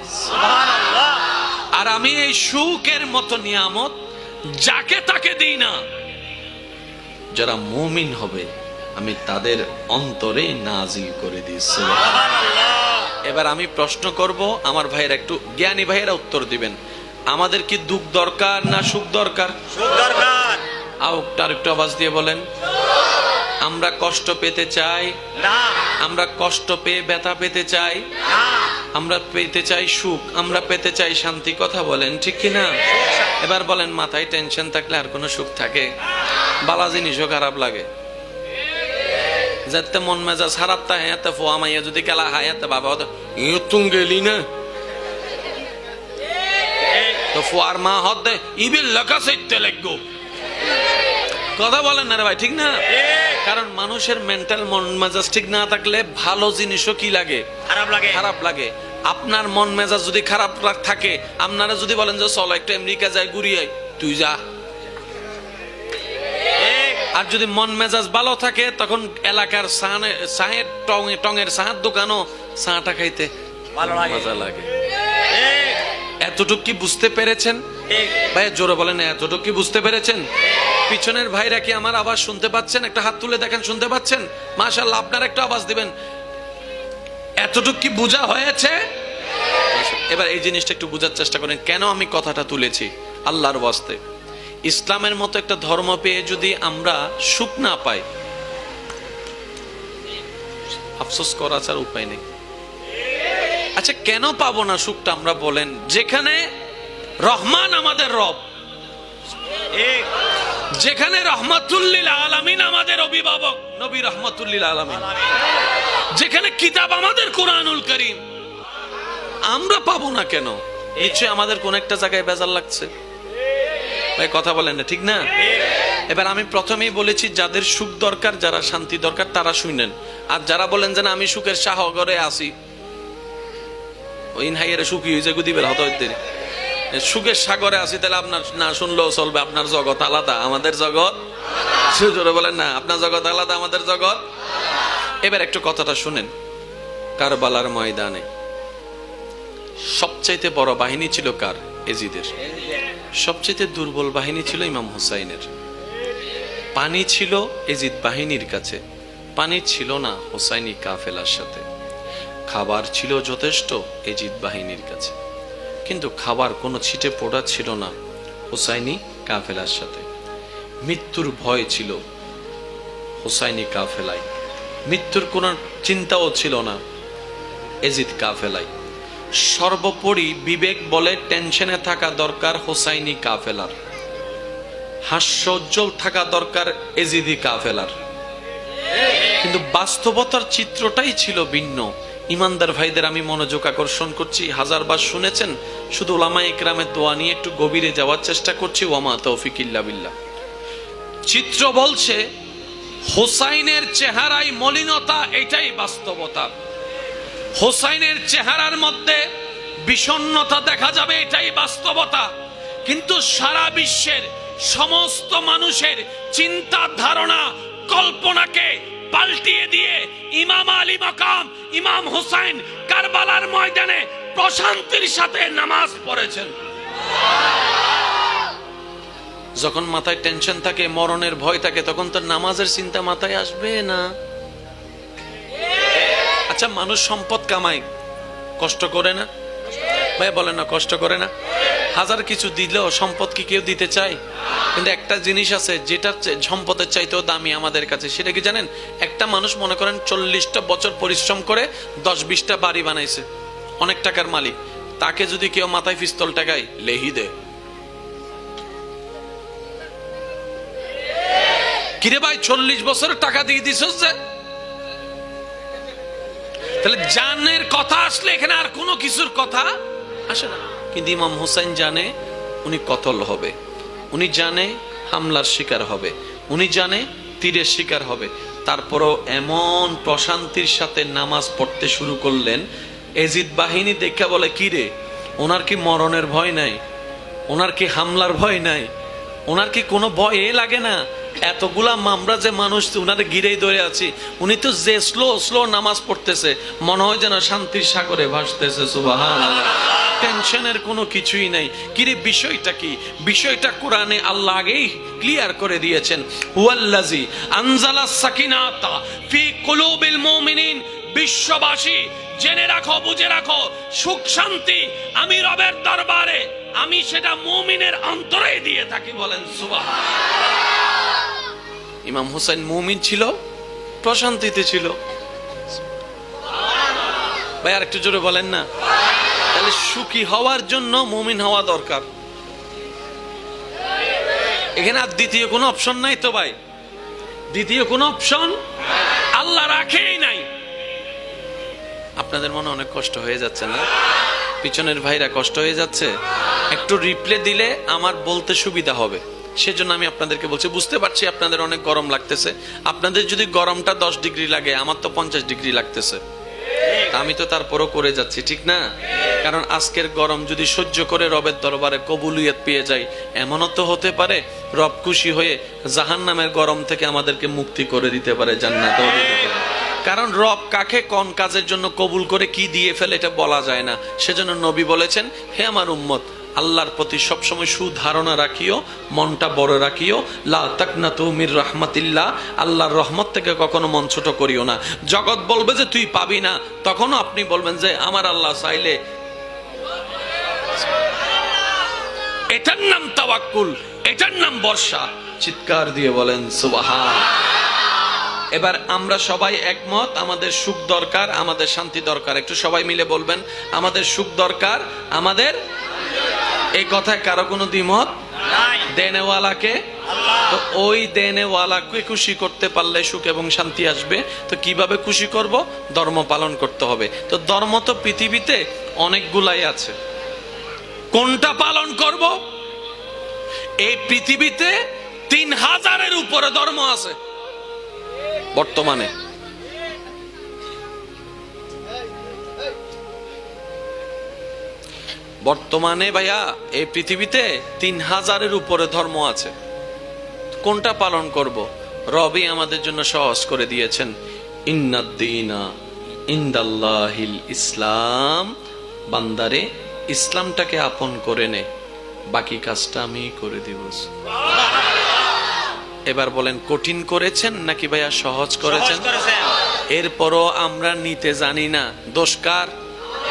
আর আমি এই সুখের মতো নিয়ামত যাকে তাকে দিই না যারা মুমিন হবে আমি তাদের অন্তরে নাজিল করে দিই এবার আমি প্রশ্ন করব আমার ভাইয়েরা একটু জ্ঞানী ভাইয়েরা উত্তর দিবেন আমাদের কি দুঃখ দরকার না সুখ দরকার সুখ দরকার আর একটু আওয়াজ দিয়ে বলেন আমরা কষ্ট পেতে চাই না আমরা কষ্ট পেয়ে ব্যথা পেতে চাই না আমরা পেতে চাই সুখ আমরা পেতে চাই শান্তি কথা বলেন ঠিক কি না এবার বলেন মাথায় টেনশন থাকলে আর কোনো সুখ থাকে বালা জিনিসও খারাপ লাগে যাতে মন মেজাজ খারাপ থাকে এতে ফোয়া মাইয়া যদি গেলা হায় এতে বাবা তুম গেলি না তো ফোয়ার মা হদ দে ইবিল লেখা সাইতে লাগবো কথা বলেন না রে ভাই ঠিক না কারণ মানুষের মেন্টাল মন মেজাজ ঠিক না থাকলে ভালো জিনিসও কি লাগে খারাপ লাগে আপনার মন মেজাজ যদি খারাপ থাকে আপনারা যদি বলেন যে চলো একটা আমেরিকা যাই ঘুরিয়ে তুই যা আর যদি মন মেজাজ ভালো থাকে তখন এলাকার চায়ের টঙের চায়ের দোকানও চাটা খাইতে ভালো লাগে মজা লাগে এতটুকু কি বুঝতে পেরেছেন ভাই জোরে বলেন এতটুকু কি বুঝতে পেরেছেন পিছনের ভাইরা কি আমার আওয়াজ শুনতে পাচ্ছেন? একটা হাত তুলে দেখেন, শুনতে পাচ্ছেন? মাশাআল্লাহ, আপনারা একটা আওয়াজ দিবেন। এতটুকু কি বোঝা হয়েছে? এবার এই জিনিসটা একটু বোঝার চেষ্টা করেন, কেন আমি কথাটা তুলেছি। আল্লাহর ওয়াস্তে, ইসলামের মতো একটা ধর্ম পেয়ে যদি আমরা সুখ না পাই, আফসোস করা ছাড়া উপায় নেই। আচ্ছা, কেন পাবো না সুখটা আমরা বলেন? যেখানে রহমান আমাদের রব, যেখানে রহমাতুল্লিল আলামিন আমাদের অভিভাবক নবী রহমাতুল্লিল আলামিন, যেখানে কিতাব আমাদের কোরআনুল কারীম, আমরা পাবো না কেন? নিশ্চয়ই আমাদের কোন একটা জায়গায় বেজার লাগছে। ভাই কথা বলেন না, ঠিক না? এবার আমি প্রথমেই বলেছি, যাদের সুখ দরকার, যারা শান্তি দরকার, তারা শুনেন। আর যারা বলেন যে না আমি সুখের সাগরে আছি, ওই হাইয়ের সুখী হয়েছে গুদিবের হত সুখের সাগরে আছি, তাহলে আপনার না শুনলেও চলবে। আপনার জগৎ আলাদা, আমাদের জগৎ জোরে বলেন না, আপনার জগৎ আলাদা, আমাদের জগৎ। এবার একটু কথাটা শুনেন। কারবালার ময়দানে সবচাইতে বড় বাহিনী ছিল কার? এজিদের। সবচাইতে দুর্বল বাহিনী ছিল ইমাম হুসাইনের। পানি ছিল এজিদ বাহিনীর কাছে, পানি ছিল না হুসাইনি কাফেলার সাথে। খাবার ছিল যথেষ্ট এজিদ বাহিনীর কাছে, কিন্তু খাবার কোনো ছিটে পোড়া ছিল না হুসাইনি কাফেলার সাথে। মৃত্যুর ভয় ছিল হুসাইনি কাফেলায়, মৃত্যুর কোনো চিন্তাও ছিল না এজিদ কাফেলায়। সর্বোপরি বিবেক বলে টেনশনে থাকা দরকার হুসাইনি কাফেলার, হাস্যোজ্জ্বল থাকা দরকার এজিদি কাফেলার। কিন্তু বাস্তবতার চিত্রটাই ছিল ভিন্ন। ইমানদার ভাইদের আমি মনোযোগ আকর্ষণ করছি, হাজারবার শুনেছেন, শুধু উলামা ইকরামের দোয়া নিয়ে একটু গভীরে যাওয়ার চেষ্টা করছি। ওয়ামা তৌফিক ইল্লা বিল্লাহ। চিত্র বলছে হোসাইনের চেহারায় মলিনতা, এটাই বাস্তবতা। হোসাইনের চেহারার মধ্যে বিষণ্ণতা দেখা যাবে, এটাই বাস্তবতা। কিন্তু সারা বিশ্বের সমস্ত মানুষের চিন্তা ধারণা কল্পনাকে পাল্টিয়ে দিয়ে ইমাম আলী মাকাম ইমাম হুসাইন কারবালার ময়দানে প্রশান্তির সাথে নামাজ পড়েছেন। যখন মাথায় টেনশন থাকে, মরণের ভয় থাকে, তখন তো নামাজের চিন্তা মাথায় আসবে না। আচ্ছা, মানুষ সম্পদ কামায়, কষ্ট করে না? ভাই বলেন না, কষ্ট করে না? হাজার কিছু দিলেও সম্পদ কি কেউ দিতে চায়? কিন্তু একটা জিনিস আছে যেটা সম্পদের চাইতেও দামি আমাদের কাছে, সেটা কি জানেন? একটা মানুষ মনে করেন 40টা বছর পরিশ্রম করে 10-20টা বাড়ি বানাইছে, অনেক টাকার মালিক। তাকে যদি কেউ মাথায় পিস্তল টাকায় লেহি দেয়, কিরে ভাই 40 বছর টাকা দিয়ে দিছ যে, তাহলে জানের কথা আসলে এখানে আর কোনো কিছুর কথা আসে না। কিন্তু ইমাম হুসাইন জানে উনি কতল হবে, উনি জানে হামলার শিকার হবে, উনি জানে তীরের শিকার হবে। তারপরও এমন প্রশান্তির সাথে নামাজ পড়তে শুরু করলেন। এজিদ বাহিনী দেখা বলে, কি রে, ওনার কি মরণের ভয় নাই? ওনার কি হামলার ভয় নাই? ওনার কি কোনো ভয় লাগে না? এতগুলা মামরা যে মানুষ উনারে ঘিরেই ধরে আছি, উনি তো যে স্লো নামাজ পড়তেছে, মনে হয় যেন শান্তির সাগরে ভাসতেছে। সুবহানাল্লাহ। টেনশনের কোনো কিছুই নাই। কিরে বিষয়টা কি? বিষয়টা কোরআনে আল্লাহ আগেই ক্লিয়ার করে দিয়েছেন। হুয়াল্লাযী আনজালাস সাকিনাতা ফি কুলুবিল মুমিনিন। বিশ্ববাসী জেনে রাখো, বুঝে রাখো, সুখ শান্তি আমি রবের দরবারে, আমি সেটা মুমিনের অন্তরে দিয়ে থাকি। বলেন সুবহানাল্লাহ। ইমাম হুসাইন মুমিন ছিল, প্রশান্তিতে ছিল। ভাই আর একটু জোরে বলেন না। তাহলে সুখী হওয়ার জন্য মুমিন হওয়া দরকার। এখানে আর দ্বিতীয় কোনো অপশন নাই তো ভাই, দ্বিতীয় কোনো অপশন আল্লাহ রাখেই নাই। আপনাদের মনে অনেক কষ্ট হয়ে যাচ্ছে না? পিছনের ভাইরা কষ্ট হয়ে যাচ্ছে? একটু রিপ্লে দিলে আমার বলতে সুবিধা হবে, সেজন্য আমি আপনাদেরকে বলছি। বুঝতে পারছি আপনাদের অনেক গরম লাগতেছে। আপনাদের যদি গরমটা 10 ডিগ্রি লাগে, আমার তো 50 ডিগ্রি লাগতেছে। আমি তো তারপরও করে যাচ্ছি, ঠিক না? কারণ আজকের গরম যদি সহ্য করে রবের দরবারে কবুলিয়ত পেয়ে যাই, এমনও তো হতে পারে রব খুশি হয়ে জাহান্নামের গরম থেকে আমাদেরকে মুক্তি করে দিতে পারে, জান্নাতেও দিতে পারে। কারণ রব কাকে কোন কাজের জন্য কবুল করে কি দিয়ে ফেলে এটা বলা যায় না। সেজন্য নবী বলেছেন, হে আমার উম্মত, আল্লাহর প্রতি সবসময় সুধারণা রাখিও, মনটা বড় রাখিও। লা তাকনাতু মির রাহমাতিল্লাহ, আল্লাহর রহমত থেকে কখনো মন ছোট করিও না। জগৎ বলবে যে তুই পাবি না, তখনও আপনি বলবেন যে আমার আল্লাহ চাইলে। এটার নাম তাওয়াক্কুল, এটার নাম বর্ষা। চিৎকার দিয়ে বলেন সুবহান। এবার আমরা সবাই একমত, আমাদের সুখ দরকার, আমাদের শান্তি দরকার। একটু সবাই মিলে বলবেন, আমাদের সুখ দরকার, আমাদের। এই কথায় কারো কোনো দ্বিমত নাই। দেনেওয়ালাকে, তো ওই দেনেওয়ালাকে খুশি করতে পারলে সুখ এবং শান্তি আসবে। তো কিভাবে খুশি করব? ধর্ম পালন করতে হবে। তো ধর্ম তো পৃথিবীতে অনেকগুলাই আছে, কোনটা পালন করব? এই পৃথিবীতে 3000-এর উপরে ধর্ম আছে বর্তমানে। বর্তমানে ভাইয়া এই পৃথিবীতে 3000-এর উপরে ধর্ম আছে। কোনটা পালন করব? রবি আমাদের জন্য সহজ করে দিয়েছেন, ইন্নাদ্দীনা ইনদাল্লাহিল ইসলাম। বান্দারে ইসলামটাকে আপন করে নে, বাকি কাজটা আমি করে দিব। এবার বলেন, কঠিন করেছেন নাকি ভাইয়া সহজ করেছেন? সহজ করেছেন। এরপরও আমরা নিতে জানি না। দোষ কার?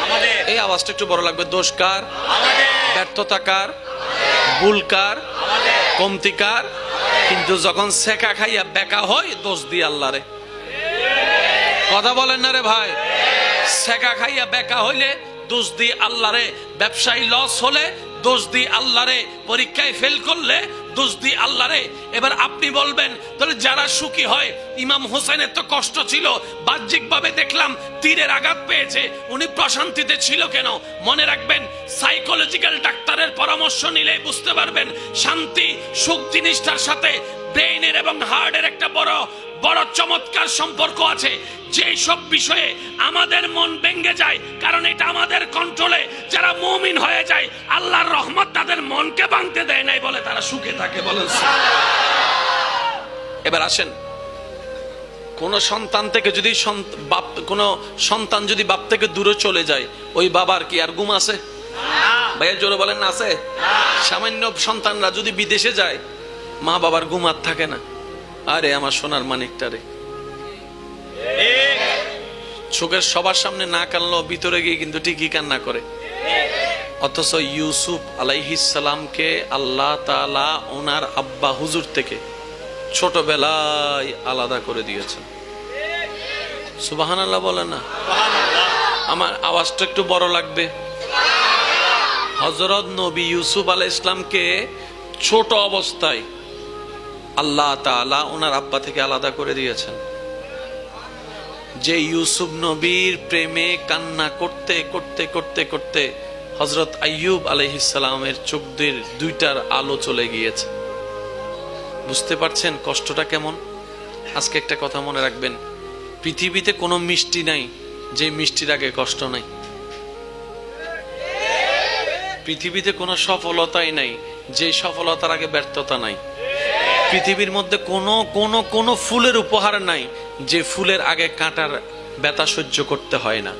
আমাদের। এই আওয়াজটা একটু বড় লাগবে। দোষ কার? আমাদের। ব্যর্থতা কার? ভুল কার? আমাদের। কমতি কার? কিন্তু যখন সেকা খাইয়া বেকা হয়, দোষ দিয়ে আল্লাহরে। কথা বলেন না রে ভাই? সেকা খাইয়া বেকা হইলে দোষ দিয়ে আল্লাহরে। ব্যবসায়ী লস হলে দোষ দিয়ে আল্লাহরে। পরীক্ষায় ফেল করলে দোষ দিয়ে আল্লাহরে। এবার আপনি বলবেন, তাহলে যারা সুখী হয়, ইমাম হোসেনের তো কষ্ট ছিল, বাহ্যিকভাবে দেখলাম তীরের আঘাত পেয়েছে, উনি প্রশান্তিতে ছিল কেন? মনে রাখবেন, সাইকোলজিক্যাল ডাক্তারের পরামর্শ নিলে বুঝতে পারবেন শান্তি সুখ জিনিসটার সাথে ব্রেইনের এবং হার্টের একটা বড় বড় চমৎকার সম্পর্ক আছে। যে সব বিষয়ে আমাদের মন ভেঙে যায়, কারণ এটা আমাদের কন্ট্রোলে। যারা মুমিন হয়ে যায়, আল্লাহর রহমত তাদের মনকে ভাঙতে দেয় নাই বলে তারা সুখে থাকে। বলেন। এবার আসেন, কোন সন্তান থেকে যদি কোন সন্তান যদি বাপ থেকে দূরে চলে যায়, ওই বাবার কি আর ঘুম আছে? ভাইয়া জোরে বলেন, না আছে? সামান্য সন্তানরা যদি বিদেশে যায়, মা বাবার ঘুম আর থাকে না। আরে আমার সোনার মানিকটা রে, চোখের সবার সামনে না কানলেও ভিতরে গিয়ে কিন্তু ঠিকই কান্না করে। অথচ ইউসুফ আলাইহিস সালামকে আল্লাহ তাআলা ওনার আব্বা হুজুর থেকে ছোটবেলায় আলাদা করে দিয়েছেন। সুবহানাল্লাহ বলেন না? আমার আওয়াজটা একটু বড় লাগবে। হযরত নবী ইউসুফ আলাইহিস সালামকে ছোট অবস্থায় আল্লাহ তাআলা ওনার আব্বা থেকে আলাদা করে দিয়েছেন। যে ইউসুফ নবীর প্রেমে কান্না করতে করতে করতে করতে হযরত আইয়ুব আলাইহিস সালামের চোখ দিয়ে দুইটার আলো চলে গিয়েছে। বুঝতে পারছেন কষ্টটা কেমন? আজকে একটা কথা মনে রাখবেন, পৃথিবীতে কোনো মিষ্টি নাই যে মিষ্টির আগে কষ্ট নাই। পৃথিবীতে কোনো সফলতাই নাই যে সফলতার আগে ব্যর্থতা নাই। পৃথিবীর মধ্যে কোনো ফুলের উপহার নাই যে ফুলের আগে কাঁটার ব্যথা সহ্য করতে হয় না।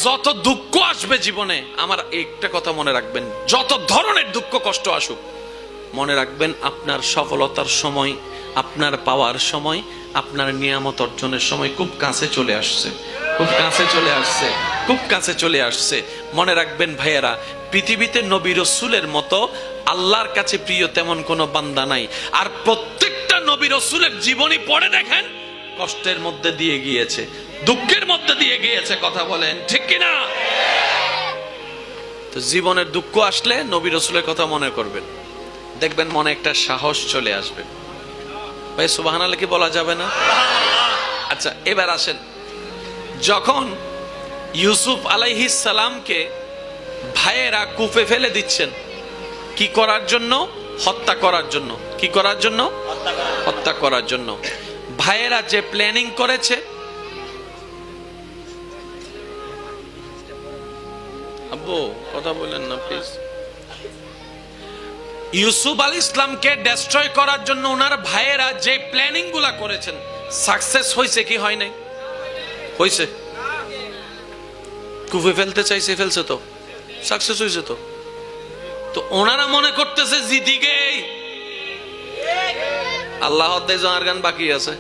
যত দুঃখ আসবে জীবনে, আমার একটা কথা মনে রাখবেন, যত ধরনের দুঃখ কষ্ট আসুক, মনে রাখবেন আপনার সফলতার সময়, আপনার পাওয়ার সময়, আপনার নিয়ামত অর্জনের সময় খুব কাছে চলে আসছে, খুব কাছে চলে আসছে, খুব কাছে চলে আসছে। মনে রাখবেন ভাইয়েরা, পৃথিবীতে নবী রাসূলের মতো আল্লাহর কাছে প্রিয় তেমন কোনো বান্দা নাই। আর প্রত্যেকটা নবী রাসূলের জীবনী পড়ে দেখেন, কষ্টের মধ্যে দিয়ে গিয়েছে, দুঃখের মধ্যে দিয়ে গিয়েছে। কথা বলেন ঠিক কিনা? তো জীবনের দুঃখ আসলে নবী রাসূলের কথা মনে করবেন, দেখবেন মনে একটা সাহস চলে আসবে। ভাই সুবহানাল্লাহ কি বলা যাবে না? আচ্ছা এবার আসেন, যখন ইউসুফ আলাইহিস সালামকে ভাইয়েরা কূপে ফেলে দিচ্ছেন, কি করার জন্য? হত্যা করার জন্য। কি করার জন্য? হত্যা করার জন্য। ভাইয়েরা যে প্ল্যানিং করেছে, আব্বু কথা বলেন না প্লিজ। ইউসুফ আলাইহিস সালামকে ডেস্ট্রয় করার জন্য ওনার ভাইয়েরা যে প্ল্যানিং গুলা করেছেন, সাকসেস হয়েছে কি হয় নাই? হয়েছে। কূপে ফেলতে চাইছে, ফেলছে তো, সাকসেস হয়েছে তো। তো ওনারা মনে করতেছে জিতি গেই। আল্লাহ জোয়ার গান বাকি আছে,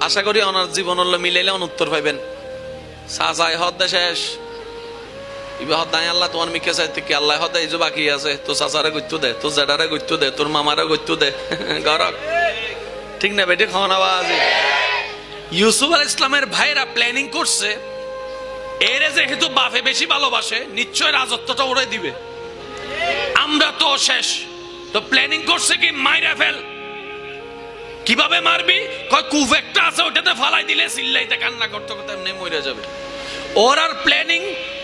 আশা করি ওনার জীবন মিলাইলে উত্তর পাইবেন। সাজাই হদ্দে শেষ ইবে হদ্দায় আল্লাহ তোমার মিকে চাইতে কি আল্লাহ হদ্দা এই যে বাকি আছে, তো চাচারে গইতো দে, তোর জেডারে গইতো দে, তোর মামারে গইতো দে গরক, ঠিক না বেটি? খাওয়ান আওয়াজ। ইউসুফ আলাইহিস সালামের ভাইরা প্ল্যানিং করছে এরে যেহেতু বাপে বেশি ভালোবাসে নিশ্চয় রাজত্বটা ওরাই দিবে, আমরা তো শেষ। তো প্ল্যানিং করছে কি মাইরা ফেল। কিভাবে মারবি? কয় কুফ একটা আছে ওটাতে ফালাই দিলে চিল্লাইতে কান্না করতে করতে এমনি মরে যাবে। ওরার প্ল্যানিং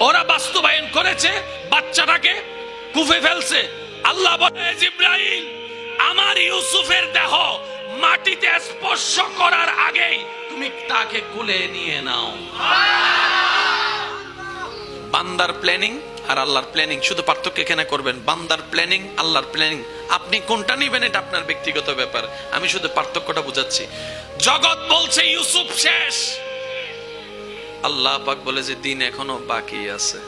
ওরা বাস্তবায়ন করেছে, বাচ্চাটাকে কুফে ফেলছে। আল্লাহ বলে জিবরাইল আমার ইউসুফের দেহ মাটিতে স্পর্শ করার আগেই তুমি তাকে কোলে নিয়ে নাও। বান্দার প্ল্যানিং আর আল্লাহর প্ল্যানিং, শুধু পার্থক্য এখানে করবেন, বান্দার প্ল্যানিং আল্লাহর প্ল্যানিং। আপনি কোনটা নিবেন এটা আপনার ব্যক্তিগত ব্যাপার, আমি শুধু পার্থক্যটা বুঝাচ্ছি। জগৎ বলছে ইউসুফ শেষ, আল্লাহ পাক বলে যে দিন এখনো বাকি আছে।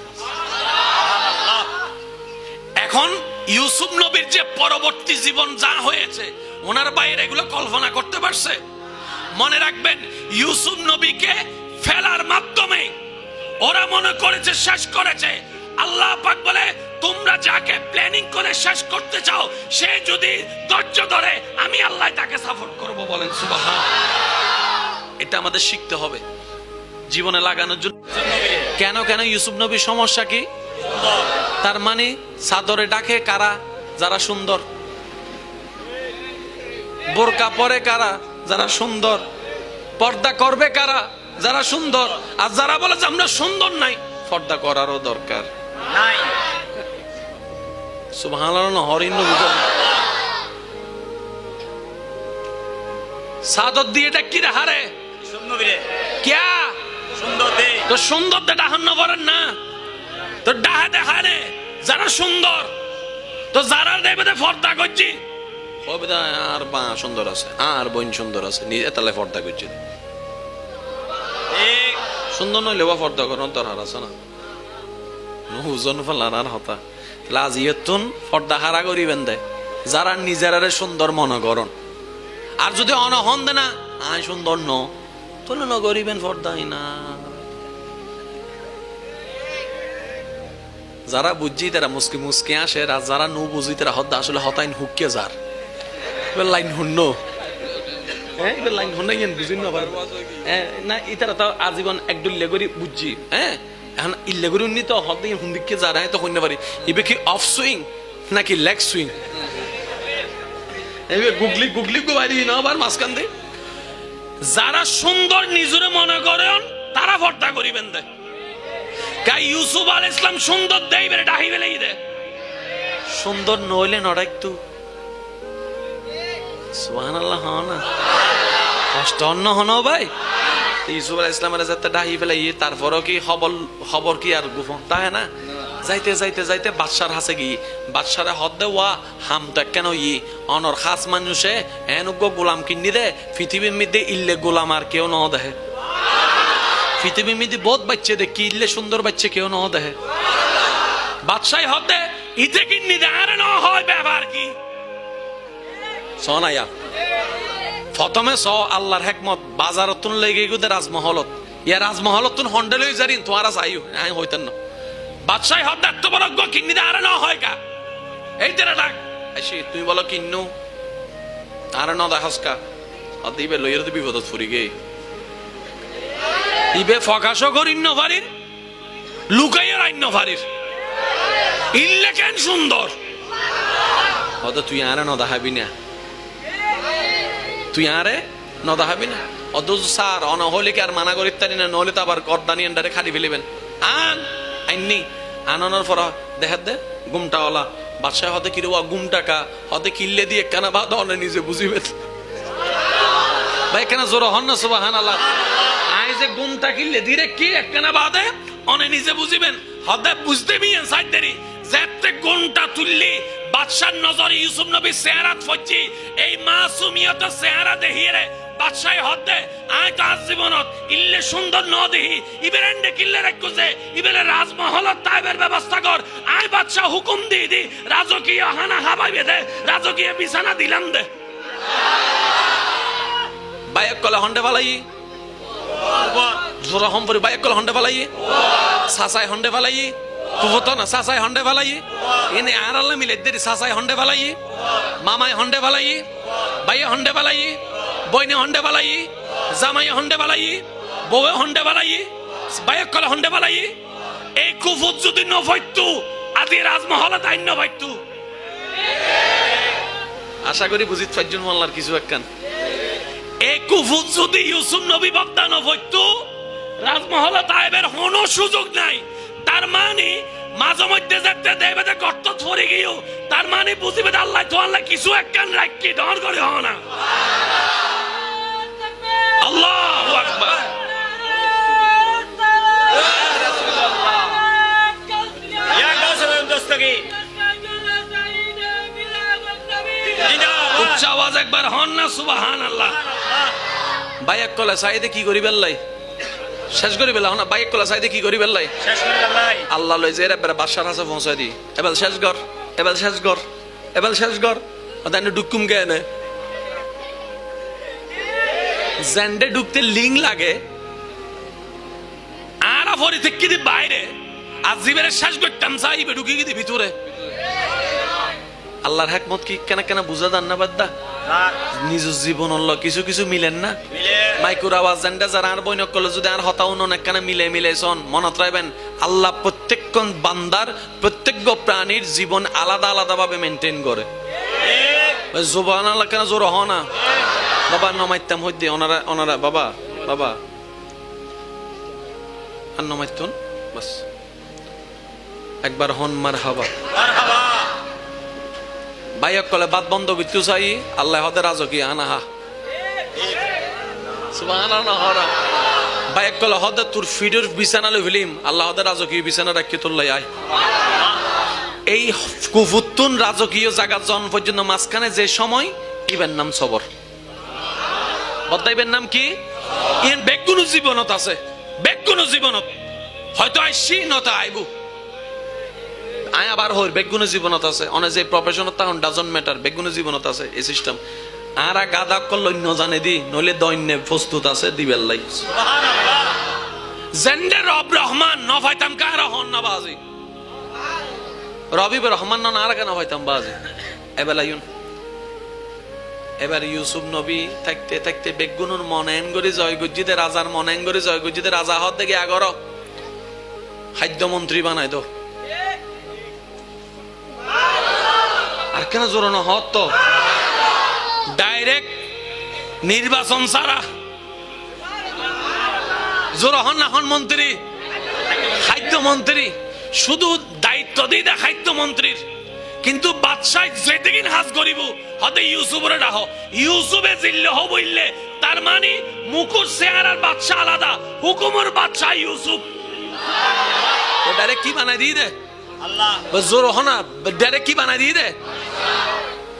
এখন ইউসুফ নবীর যে পরবর্তী জীবন যা হয়েছে ওনার বাইরে এগুলো কল্পনা করতে পারছে? মনে রাখবেন ইউসুফ নবীকে ফেলার মাধ্যমে ওরা মনে করেছে শেষ করেছে। আল্লাহ পাক বলে তোমরা যাকে প্ল্যানিং করে শেষ করতে চাও সে যদি ধৈর্য ধরে আমি আল্লাহ তাকে সাপোর্ট করব। বলেন সুবহানাল্লাহ। এটা আমাদের শিখতে হবে জীবনে লাগানোর জন্য। কেন কেন ইউসুফ নবীর সমস্যা কি? তার মানে চাদরে ডাকে কারা? যারা সুন্দর। বোরকা পরে কারা? যারা সুন্দর। পর্দা করবে কারা? যারা সুন্দর। আর যারা বলে যে আমরা সুন্দর নাই, পর্দা করারও দরকার নাই। সুবহানাল্লাহ। হরিণ বুঝল সাদত দিয়ে ডাকি রে হারে ক্যা সুন্দর দে তো সুন্দর দে ডাহান বলেন না তো ডাহা দেখা রে যারা সুন্দর। তো যারা দেবে পর্দা করছি আর বা সুন্দর আছে আর বোন সুন্দর আছে নিজে তাহলে পর্দা করছি। সুন্দর নইলে বা পর্দা করার দরকার আছে না? নুজন ফেলার হতা লাজিয়তুন পর্দা হারা করিবেন দে যারা নিজেরারে সুন্দর মনে করন। আর যদি অনহন দে না আয় সুন্দর ন তাহলে ন করিবেন পর্দাই না। যারা বুঝছি তারা মুসকি মুসকি আসে, আর যারা নু বুঝি তারা হদ্দা আসলে হতাইন হুকিয়ে যার লাইন হুন্ন লাইন হুন্ন বুঝি না ইতারা তো আজীবন একদল লেগরি বুঝছি। হ্যাঁ এখন ইল্লেগরি উন্নি তো হদ্দাই হুন্দিকে যারা তো হইতে পারি ইবে কি অফ সুইং নাকি লেগ সুইং গুগলি গুগলি বাইরে না আবার মাঝখান দিয়ে। যারা সুন্দর নিজরে মনে করেন তারা পর্দা করিবেন দে। ইউসুফ আলাইহিস সালাম সুন্দর দেই বেরে ডাহি বেলেই দে সুন্দর নইলে নড়াইতু। সুবহানাল্লাহ। হন না কষ্ট অন্য হন ভাই। ইউসুফ আলাইহিস সালামের যাতে ডাহি বেলাই তারপরও কি খবর কি আর গোপন তাহে না। যাইতে যাইতে যাইতে বাদশার হাসে গিয়ে বাদশারে হদ্দে ওয়া হামটা কেন অনর খাস মানুষে এনুগ্য গোলাম কিনি দে পৃথিবীর মধ্যে ইল্লে গোলাম আর কেউ ন দেখে। পৃথিবীর মধ্যে বহুত বাচ্চা দে কি ইল্লে সুন্দর বাচ্চা কেউ ন দেখে। বাদশাই হদ্দে ইতে কিনি দে আর ন হয় ব্যবহার কি সনাইয়া প্রথমে স আল্লাহর হেকমত বাজারতুন লেগে গুদে রাজমহলত ইয়া রাজমহলতুন হন্ডে লই জারিন তোমারা চাইও আই হইতেন না। বাদশাহ হদ্দা এত বড় কিন্নি দে আর ন হয় কা এই তেরা ডাক আসি তুই বলো কিন্নু আর ন দেখাস কা দিবে লইয়ের তো বিপদত ফুরি গে ইবে ফকাশও করিন ন পারির লুকাইয়া রাইন ন পারির ইল্লে কেন সুন্দর হয়তো তুই আর ন দেখাবি না তুই আরে ন দেখাবি না অথচ স্যার অন হলে কি আর মানা করিতে না নহলে তো আবার করদানি এন্ডারে খালি ফেলিবেন আন আইনি আনানোর পর দেখা দে গুমটাওয়ালা বাদশাহ হতে কি রে গুমটাকা হতে কিল্লে দিয়ে কানা বাদ অনে নিজে বুঝিবে ভাই কেন জোর হন না সুবহানাল্লাহ। আই যে গুমটা কিল্লে দিরে কি একখানা বাদে অনে নিজে বুঝিবেন হতে বুঝতে বিয়েন সাইড দেরি যেতে গুমটা তুললি বাদশার নজরে ইউসুফ নবী চেহারা ফজি এই মাসুমিয়ত চেহারা দেখিয়ে বাদশাহী হদ্দে আয় তো আজ জীবনত ইল্লে সুন্দর নদী ইবেরেন্ডে কিল্লে রাখছে ইবেলে রাজমহলত তাইবের ব্যবস্থা কর আয় বাদশাহ হুকুম দি রাজকীয় হানা হাবাই বেঁধে রাজকীয় বিছানা দিলাম দে বাইক কলে হন্ডে ফালাই জোরা হম্পরি বাইক কলে হন্ডে ফালাই সাসাই হন্ডে ফালাই কুফতো না সাসাই হন্ডে ফালাই এনে আর আল্লাহ মিলে দেরি সাসাই হন্ডে ফালাই মামাই হন্ডে ফালাই ভাইয়ে হন্ডে ফালাই বইনে হন্ডে ফালাই জামাই হন্ডে ফালাই বউয়ে হন্ডে ফালাই বাইক কলে হন্ডে ফালাই এই কুফুত যদি নফাইতু আদি রাজমহলত আইন নফাইতু আশা করি বুঝিত পাইজন আল্লাহর কিছু একখান এই কুফুত যদি ইউসুফ নবী বাপ্তা নফাইতু রাজমহলত আইবের কোনো সুযোগ নাই তার মানে মাঝে মধ্যে যেতে দেবে যে গর্ত ধরে গিয়েও তার মানে বুঝিবে আল্লাহ তো আল্লাহ কিছু একখান রাখি ডর করে হও না আল্লাহু আকবার ইয়া গাউসুল দস্তগি উচ্চ আওয়াজ একবার হন না সুবহানাল্লাহ ভাই এক কলা সাইদে কি করি বেল্লাই শেষ করি বেলা না বাইক কলা সাইদে কি করি বেল্লাই শেষ করে আল্লাহ আল্লাহ লই যে এবারে বাদশার কাছে পৌঁছায় দি এবার শেষ কর এবার শেষ কর এবার শেষ কর ওদানে ডুকুম গেয়ে নে জেন্ডে ঢুকতে লিং লাগে আর ফরি থেকে দি বাইরে আজ জীবনের শেষ করতাম চাইবে ঢুকি গিয়ে ভিতরে আল্লাহর হিকমত কি কেন কেন বুঝা যান না বাদ্দা নিজ জীবন হল কিছু কিছু মিলেন না মাইকুর আওয়াজ জেন্ডে যারা আর বইনক করলে যদি আর হতাও অনেক কেন মিলে সন মনত রাখবেন আল্লাহ প্রত্যেক বান্দার প্রত্যেক প্রাণীর জীবন আলাদা আলাদা ভাবে মেনটেন করে জোবান আল্লাহ কেন জোর হ না বাবা নমাইতাম হইতে ওনারা বাবা আর নমাইতুন বাস একবার হন মার হাবা বাইক কলে বাদ বন্ধ করতে চাই আল্লাহ হদে রাজকীয় আনাহা সুবহানাল্লাহ বাইক কলে হদে তোর ফিডের বিছানা লই ফিলিম আল্লাহ হদে রাজকীয় বিছানা রাখি তোর লাই আয় এই কুফুতুন রাজকীয় জায়গা জন পর্যন্ত মাঝখানে যে সময় ইবের নাম সবর বদাইবের নাম কি ইন বেগুন জীবনত আছে বেগুন জীবনত হয়তো আইসি নতা আইবু আয় আবার হই বেগুন জীবনত আছে অনে যে প্রফেশন তখন ডাজন্ট ম্যাটার বেগুন জীবনত আছে এই সিস্টেম আর গাদা করল অন্য জানে দি নইলে দৈন্যে প্রস্তুত আছে দিবেল লাই সুবহানাল্লাহ জেন্ডে রব রহমান নফাইতাম কার হন না বাজি রবিব রহমান না আর কেন হইতাম বাজি এবেলাইন এবার ইউসুফ নবী থাকতে থাকতে বেগুনুর মনেন করে জয় গজ্জিতে রাজার মনেন করে জয় গজ্জিতে রাজা হদ দেখে আগর খাদ্যমন্ত্রী বানাই দো আর কেন জোরানো হত তো ডাইরেক্ট নির্বাচন ছাড়া জোর হন না হন মন্ত্রী খাদ্যমন্ত্রী শুধু দায়িত্ব দিয়ে দেয় খাদ্যমন্ত্রীর কিন্তু বাদশাহ যেদিন হাজ করিব হতে ইউসুফরে ডাহ ইউসুফে জিল্লে হবইলে তার মানে মুকুর চেহারার বাদশাহ আলাদা হুকুমের বাদশাহ ইউসুফ ও ডাইরেক্ট কি বানাই দিয়ে দে আল্লাহ জোর হনা ডাইরেক্ট কি বানাই দিয়ে দে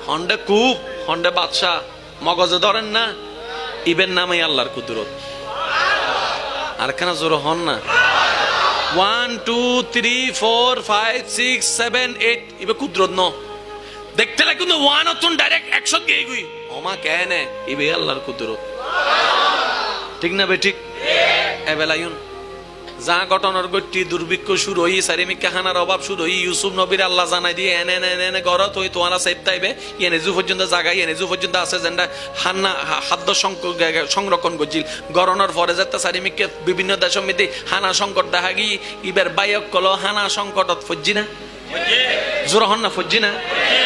হন্ডে কুপ হন্ডে বাদশাহ মগজে ধরেন না ইবেন নামে আল্লাহর কুদরত আর কেন জোর হন না 1 2 3 4 5 6 7 8 ইবে কুদরত ন দেখতে লাগে কিন্তু 1 অতন ডাইরেক্ট 100 গই গই ওমা কেনে ইবে আল্লাহর কুদরত ঠিক না বে ঠিক এবেলায়ুন যা ঘটনার গতি দুর্ভিক্ষ শুরু হই সারিমিকা খানার অভাব শুরু হই ইউসুফ নবীর আল্লাহ জানাই দিয়ে এনে গরত হই তোমরা সেফ তাইবে এনে জু পর্যন্ত জায়গায় এনে জু পর্যন্ত আছে যেটা হান্না খাদ্য সংরক্ষণ করছিল গরনার পরে যাতে সারিমিকে বিভিন্ন দেশের মধ্যে হানা সংকট দেখা গিয়ে ইবার বায়ক কল হানা সংকটত ফজ্জি না জোর হন না ফজ্জি না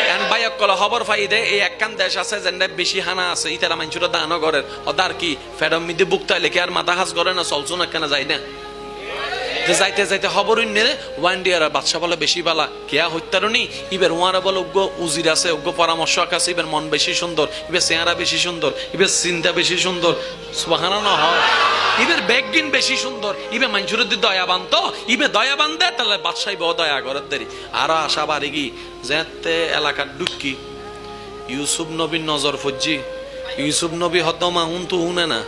কারণ বায়ক কল খবর পাই দে এই একখান দেশ আছে যেটা বেশি হানা আছে ইতারা মানুষরা দানও করেন ওদার কি ফেরম মিদে বুকতাইলে কি আর মাথা হাজ করে না চলছো না কেন যায় না যাইতে যাইতে খবর নেলে ওয়ান ডিয়ার বাদশা বলে বেশি বালা কেয়া হত্যারণী ইবের ওয়ারা বলে উগ্র উজির আছে উগ্র পরামর্শ আছে ইবের মন বেশি সুন্দর ইবের চেহারা বেশি সুন্দর ইবের চিন্তা বেশি সুন্দর সুবহানাল্লাহ হয় ইবের বেগিন বেশি সুন্দর ইবে মানুষের দি দয়াবান তো ইবে দয়াবান দেয় তাহলে বাদশাই বড় দয়া করে দেরি আরো আশা বাড়ি গি যেতে এলাকার ডুক্কি ইউসুফ নবীর নজর ফজ্জি ইউসুফ নবী হতমা উন তো উনে না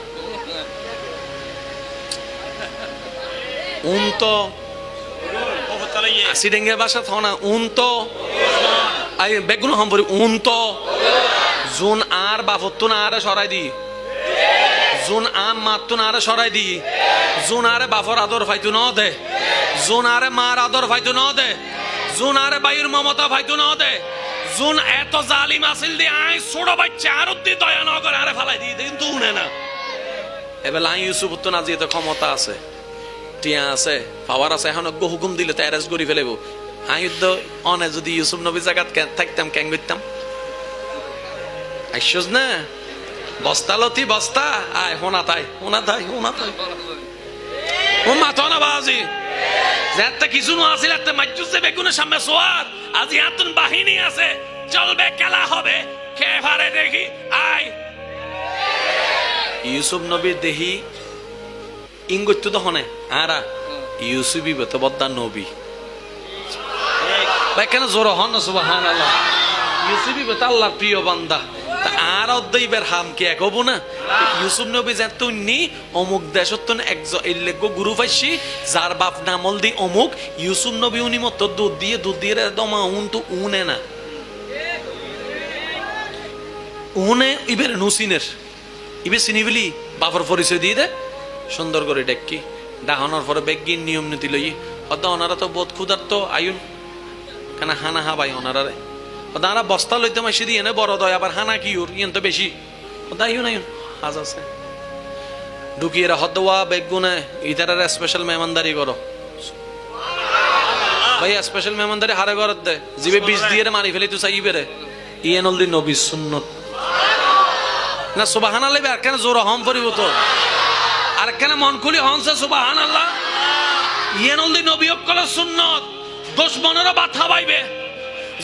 উন তো Kofut talayye. সিডেঙ্গের বাসা থনা উন তো আই বেগুন হম্পরি উন তো জুন আর বাফত্তু না আরে সরাই দি জুন আম মাত্তু না আরে সরাই দি জুন আরে বাফর আদর ফাইতু ন দে জুন আরে মার আদর ফাইতু ন দে জুন আরে বাইর মমতা ফাইতু ন দে জুন এত জালিম আসিল দি আই ছোট বাচ্চা আর দি দয়া ন করে আরে ফালাই দি কিন্তু উনে না এবেলা আই ইউসুফ তো না যেতে ক্ষমতা আছে টিয়া আছে পাওয়ার আছে এখন হুকুম দিলে তো অ্যারেস্ট করে ফেলেব আমি তো অনে যদি ইউসুফ নবী জায়গা থাকতাম ক্যাং করতাম আইসোস না বস্তা লতি বস্তা আয় হোনা তাই ও মাথা না বাজি যাতে কিছু না আসিল একটা মাজ্জুসে বেগুনের সামনে সোয়ার আজ এতন বাহিনী আছে চলবে খেলা হবে খেয়ে ফারে দেখি আয় ইউসুফ নবীর দেহি ইঙ্গত্য তো হনে আরা ইউসুফি বেত বদ্দা নবী ভাই কেন জোর হন না সুবহানাল্লাহ ইউসুফি বেত আল্লাহর প্রিয় বান্দা তা আর অদ্দইবের হাম কি এক হবো না ইউসুফ নবী যে তুই অমুক দেশত্তন একজন এলেগো গুরু পাইছি যার বাপ নামল দি অমুক ইউসুফ নবী উনি মতো দুধ দিয়ে দমা উন তো উনে না উনে ইবের নুসিনের ইবে চিনিবিলি বাপর পরিচয় দিয়ে দে সুন্দর করে ডেকি ডাহানোর পরে বেগিন নিয়ম নীতি লই হয়তো ওনারা তো বোধ ক্ষুধার্ত আয়ুন কেন হানা হাবাই ওনারারে ওনারা বস্তা লইতে মাসি দিয়ে না বড় দয় আবার হানা কি ওর ইয়েন তো বেশি ওদা আয়ুন আয়ুন হাজ আছে ঢুকিয়ে হদওয়া বেগুনে ইতারা স্পেশাল মেহমানদারি করো ভাই স্পেশাল মেহমানদারি হারে করত দে জিবে বিষ দিয়ে মারি ফেলি তুই চাই বেরে ইয়েন অলদি নবী সুন্নত না সুবহানাল্লাহ আর কেন জোর হম পরিব তো আর কেন মন খুলি হনসে সুবহানাল্লাহ ইয়েন অলদি নবী অকলের সুন্নত দুশমনেরও বাধা পাইবে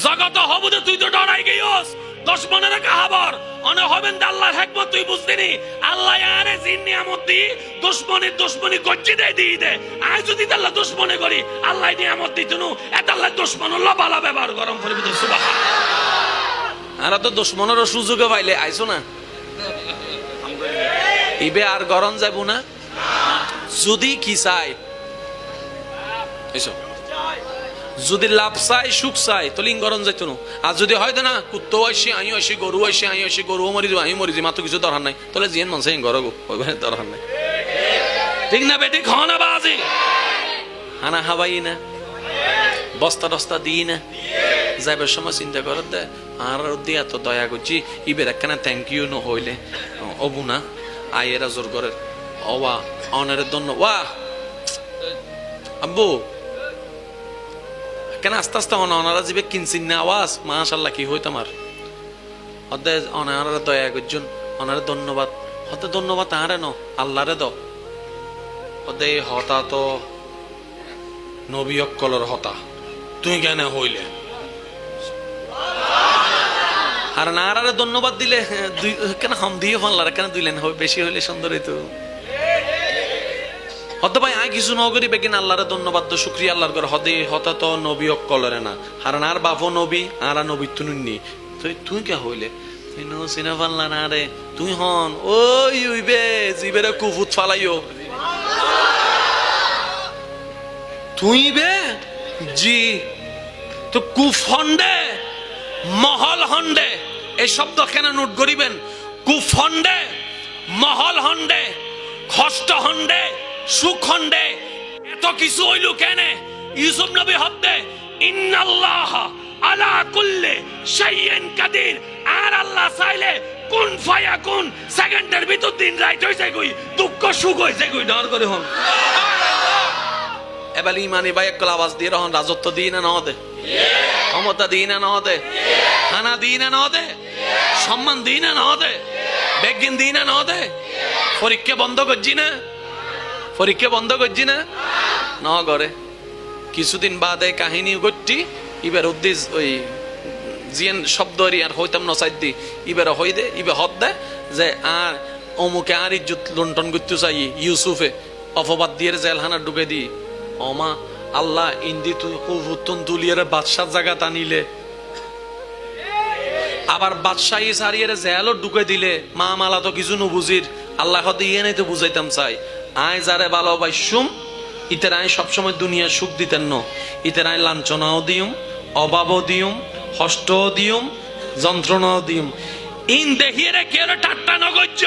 জগত হবুদে তুই তো ডরাই গইস দুশমনের কাহাবর অনে হবেন আল্লাহর হিকমত তুই বুঝদিনি আল্লাহ আরে জিন নিয়ামত দি দুশমনি গজ্জি দে আজ যদি আল্লাহ দুশমনে করি আল্লাহ নিয়ামত দিতুনু এত আল্লাহ দুশমনুল্লাহ বালা ব্যবহার গরম করিব সুবহানাল্লাহ আর তো দুশমনের সুযোগ পাইলে আইছো না ইবে আর গরম যাব না যদি কি চাই এসো যদি লাভ চাই সুখ চাই তাহলে গরম যাইতো না আর যদি হয়তো না কুত্তো আসি আমি আসি গরু মরি যাবো আমি মরি যাই মাত্র কিছু দরকার নাই তাহলে জিয়ান মন চাই গরো ওইভাবে দরকার নাই ঠিক না বেটি খাওয়া বাজি হানা হাবাই না বস্তা টস্তা দিই না যাইবার সময় চিন্তা করার দে আর দিয়ে এত দয়া করছি ইবের একখানা থ্যাংক ইউ ন হইলে অবু না আইয়েরা জোর করে অবা অনারে ধন্য ওয়া আব্বু কেন আস্তে আস্তে অনারা যাবে কিনছিন না আওয়াজ মাশাআল্লাহ কি হই তোমার হদে অনারা দয়া করছেন অনারে ধন্যবাদ হতে ধন্যবাদ আরে ন আল্লাহরে দাও হদে হতা তো নবী অকলর হতা তুই কেন হইলে আর নারারে ধন্যবাদ দিলে দুই কেন হাম দিয়ে ফানলার কেন দিলেন হবে বেশি হইলে সুন্দর হইতো হতে ভাই আই কিছু নগরী বেগিন আল্লাহরে ধন্যবাদ তো শুকরিয়া আল্লাহর করে হদে হতা তো নবী অকলরে না আর আর বাপও নবী আর নবী তুনুননি তুই কে হইলে তুই নো সিনা ফানলা না রে তুই হন ওই উইবে জিবেরে কুফুত ফালাইও তুই বে জি তো কুফন্ডে মহল হন্ডে এই শব্দ কেন নোট করিবেন কুফন্ডে মহল হন্ডে কষ্ট হন্ডে সুখ হন্ডে এত কিছু হইল কেন ইউসুফ নবী হদ্দে ইন্নাল্লাহ আলা কুল্লি শাইইন কাদির আর আল্লাহ চাইলে কোন ফায়াকুন সেকেন্ডের ভিতর দিন রাইট হইছে কই দুঃখ সুখ হইছে কই ডর করে হন এবার ইমানি ভাই একলা আওয়াজ দিয়ে রহন রাজত্ব দিই না দে ক্ষমতা দিই না দে খানা দিই না দে সম্মান দিই না দে বেগিন দিই না দে পরীক্ষা বন্ধ করছি না ন করে কিছুদিন বাদে কাহিনী করছি এবার উদ্দেশ্য ওই জিয়ান শব্দ আর হইতাম নসাই দি এবার হই দে ইবে হদ দে যে আর অমুকে আর ইজ্জত লুণ্ঠন করতে চাই ইউসুফে অপবাদ দিয়ে জেলখানা ঢুকে দি অমা আল্লাহ ইন্দি তুই হুতুন তুলিয়ার বাদশার জায়গা টানিলে আবার বাদশাহী সারিয়ে জেলও ঢুকে দিলে মা মালা তো কিছু নুবুজির আল্লাহ দিয়ে নাই তো বুঝাইতাম চাই আয় যারে ভালোবাসুম ইতার আয় সবসময় দুনিয়া সুখ দিতেন ন ইতার আয় লাঞ্ছনাও দিউম অভাবও দিউম হষ্টও দিউম যন্ত্রণাও দিউম ইন দেখিয়ে রে কেউ ঠাট্টা নগজ্য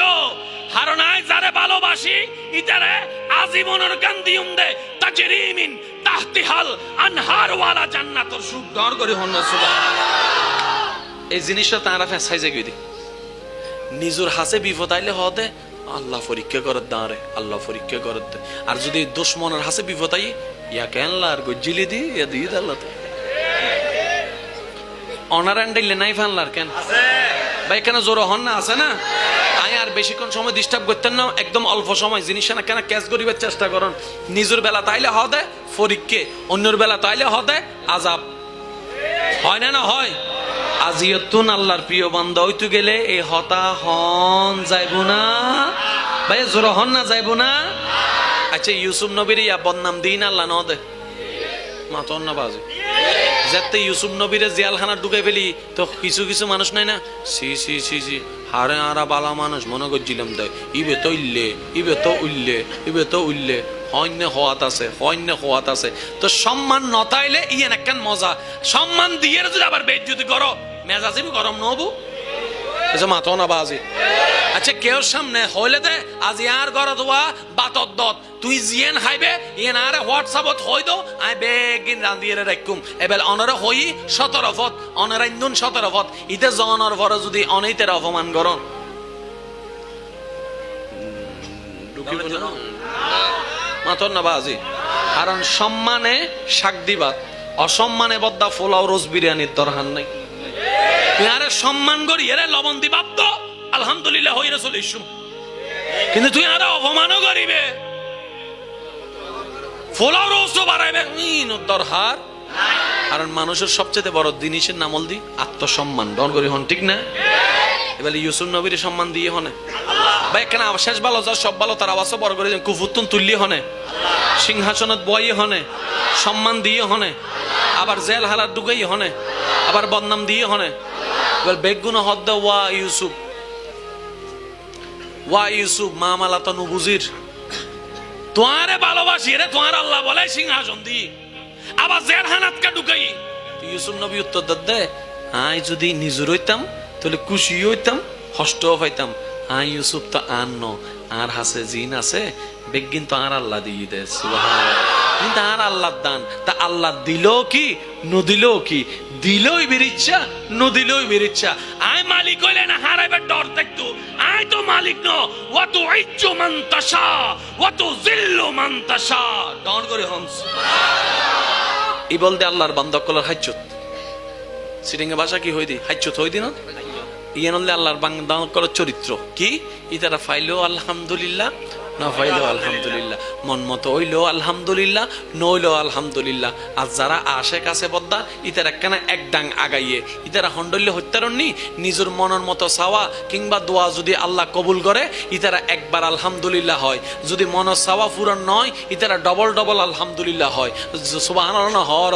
হারণ আয় যারে ভালোবাসি ইতারে আজীবনের গান দিউম দে তাজরিমিন তাহতিহাল আনহার ওয়ালা জান্নাতুর সুখ দর করে হন সুবহানাল্লাহ। এই জিনিসটা তারা ফেসাই যাই দি নিজের হাসে বিপদ আইলে হতে আল্লাহ পরীক্ষা করার দাঁড়ে আল্লাহ পরীক্ষা করার দে আর যদি দুশ্মনের হাসে বিপদ আই ইয়া কেন আর গজ্জিলি দি ইয়া দিয়ে আল্লাহ অনার আন্ডাইলে নাই ফানলার কেন ভাই কেন জোর হন না আছে না আয় আর বেশিক্ষণ সময় ডিস্টার্ব করতেন না একদম অল্প সময় জিনিস না কেন ক্যাচ করিবার চেষ্টা করুন নিজের বেলা তাইলে হদে পরীক্ষা অন্যের বেলা তাইলে হদে আজাব হয় না না হয় আজিয়তুন আল্লাহর প্রিয় বান্দা হইতে গেলে এই হতা হন যাইব না ভাই জোর হন না যাইব না আচ্ছা ইউসুফ নবীর ইয়া বদনাম দিন আল্লাহ ন দে মাতন না বাজে যাতে ইউসুফ নবীরে জেলখানা ঢুকে ফেলি তো কিছু কিছু মানুষ নাই না সি সি সি সি হারে আরা বালা মানুষ মনে করছিলাম দেয় ইবে তো উল্লে ইবে তো উল্লে ইবে তো উল্লে হন্য হওয়াত আছে হন্য হওয়াত আছে তো সম্মান নতাইলে ইয়েন একখান মজা সম্মান দিয়ে যদি আবার বেজ্জতি করো মেজাজি গরম নবু মাতো না বাজি আচ্ছা কেউ সামনে হইলে দে আজি আর গড় দোয়া বাতত দত তুই জিয়েন হাইবে ইয়েন আরে হোয়াটসঅ্যাপত হই দো আই বেগিন রান্দিয়ে রাখুম এবেল অনরে হই 17 ফত অনরে ইন্দুন 17 ফত ইতে জনর পরে যদি অনেইতের অপমান করন মাতর না বাজি কারণ সম্মানে শাক দিবাত অসম্মানে বদ্দা পোলাও রোজ বিরিয়ানির দরকার নাই তুই আরে সম্মান করি এরে লবণ দিবাপ তো আলহামদুলিল্লাহ হইরে চলে ইসুম কিন্তু তুই আরে অপমানও করিবে পোলাও রোজ তো বাড়াইবে দরকার কারণ মানুষের সবচেয়ে বড় জিনিসের নাম হল দি আত্মসম্মান দন করি হন ঠিক না এবার ইউসুফ নবীর সম্মান দিয়ে হনে ভাই কেন শেষ ভালো যার সব ভালো তার আওয়াজও বড় করে কুফুত্তুন তুললি হনে সিংহাসনত বইয়ে হনে সম্মান দিয়ে হনে আবার জেল হালার ঢুকাই হনে আবার বদনাম দিয়ে হনে এবার বেগুন হদ্দ ওয়া ইউসুফ মামালা তো নুবুজির তোমারে ভালোবাসি রে তোমার আল্লাহ বলে সিংহাসন দি আবার জেল হানাতকে ঢুকাই ইউসুফ নবী উত্তর দে আই যদি নিজের হইতাম তাহলে খুশি হইতাম হষ্টও পাইতাম আই ইউসুফ তো আন্ন আর হাসে জিন আছে বেগিন তো আর আল্লাহ দিয়ে দে কিন্তু আর আল্লাহ দান তা আল্লাহ দিল কি নদিল কি দিলই বেরিচ্ছা নদিলই বেরিচ্ছা আয় মালিক হইলে না হারাইবে ডর দেখতো আয় তো মালিক ন ওয়াতু ইজ্জু মান তাশা ওয়াতু জিল্লু মান তাশা ডর করে হংস ই বলতে আল্লাহর বান্দাকলার হাজ্জত সিটিংয়ে ভাষা কি হই দি হাজ্জত হই দি না ইয়েন হলে আল্লাহর বান্দাকলার চরিত্র কি ইতারা ফাইলো আলহামদুলিল্লাহ না ফাইলো আলহামদুলিল্লাহ মন মতো হইলো আলহামদুলিল্লাহ নইলো আলহামদুলিল্লাহ আর যারা আশে কাছে বদ্দা ইতার একখানা এক ডাং আগাইয়ে ইতারা হন্ডল্য হত্যারণনি নিজের মনের মতো চাওয়া কিংবা দোয়া যদি আল্লাহ কবুল করে ইতারা একবার আলহামদুলিল্লাহ হয় যদি মনের চাওয়া পূরণ নয় ইতারা ডবল ডবল আলহামদুলিল্লাহ হয় সুবহানাল্লাহ হর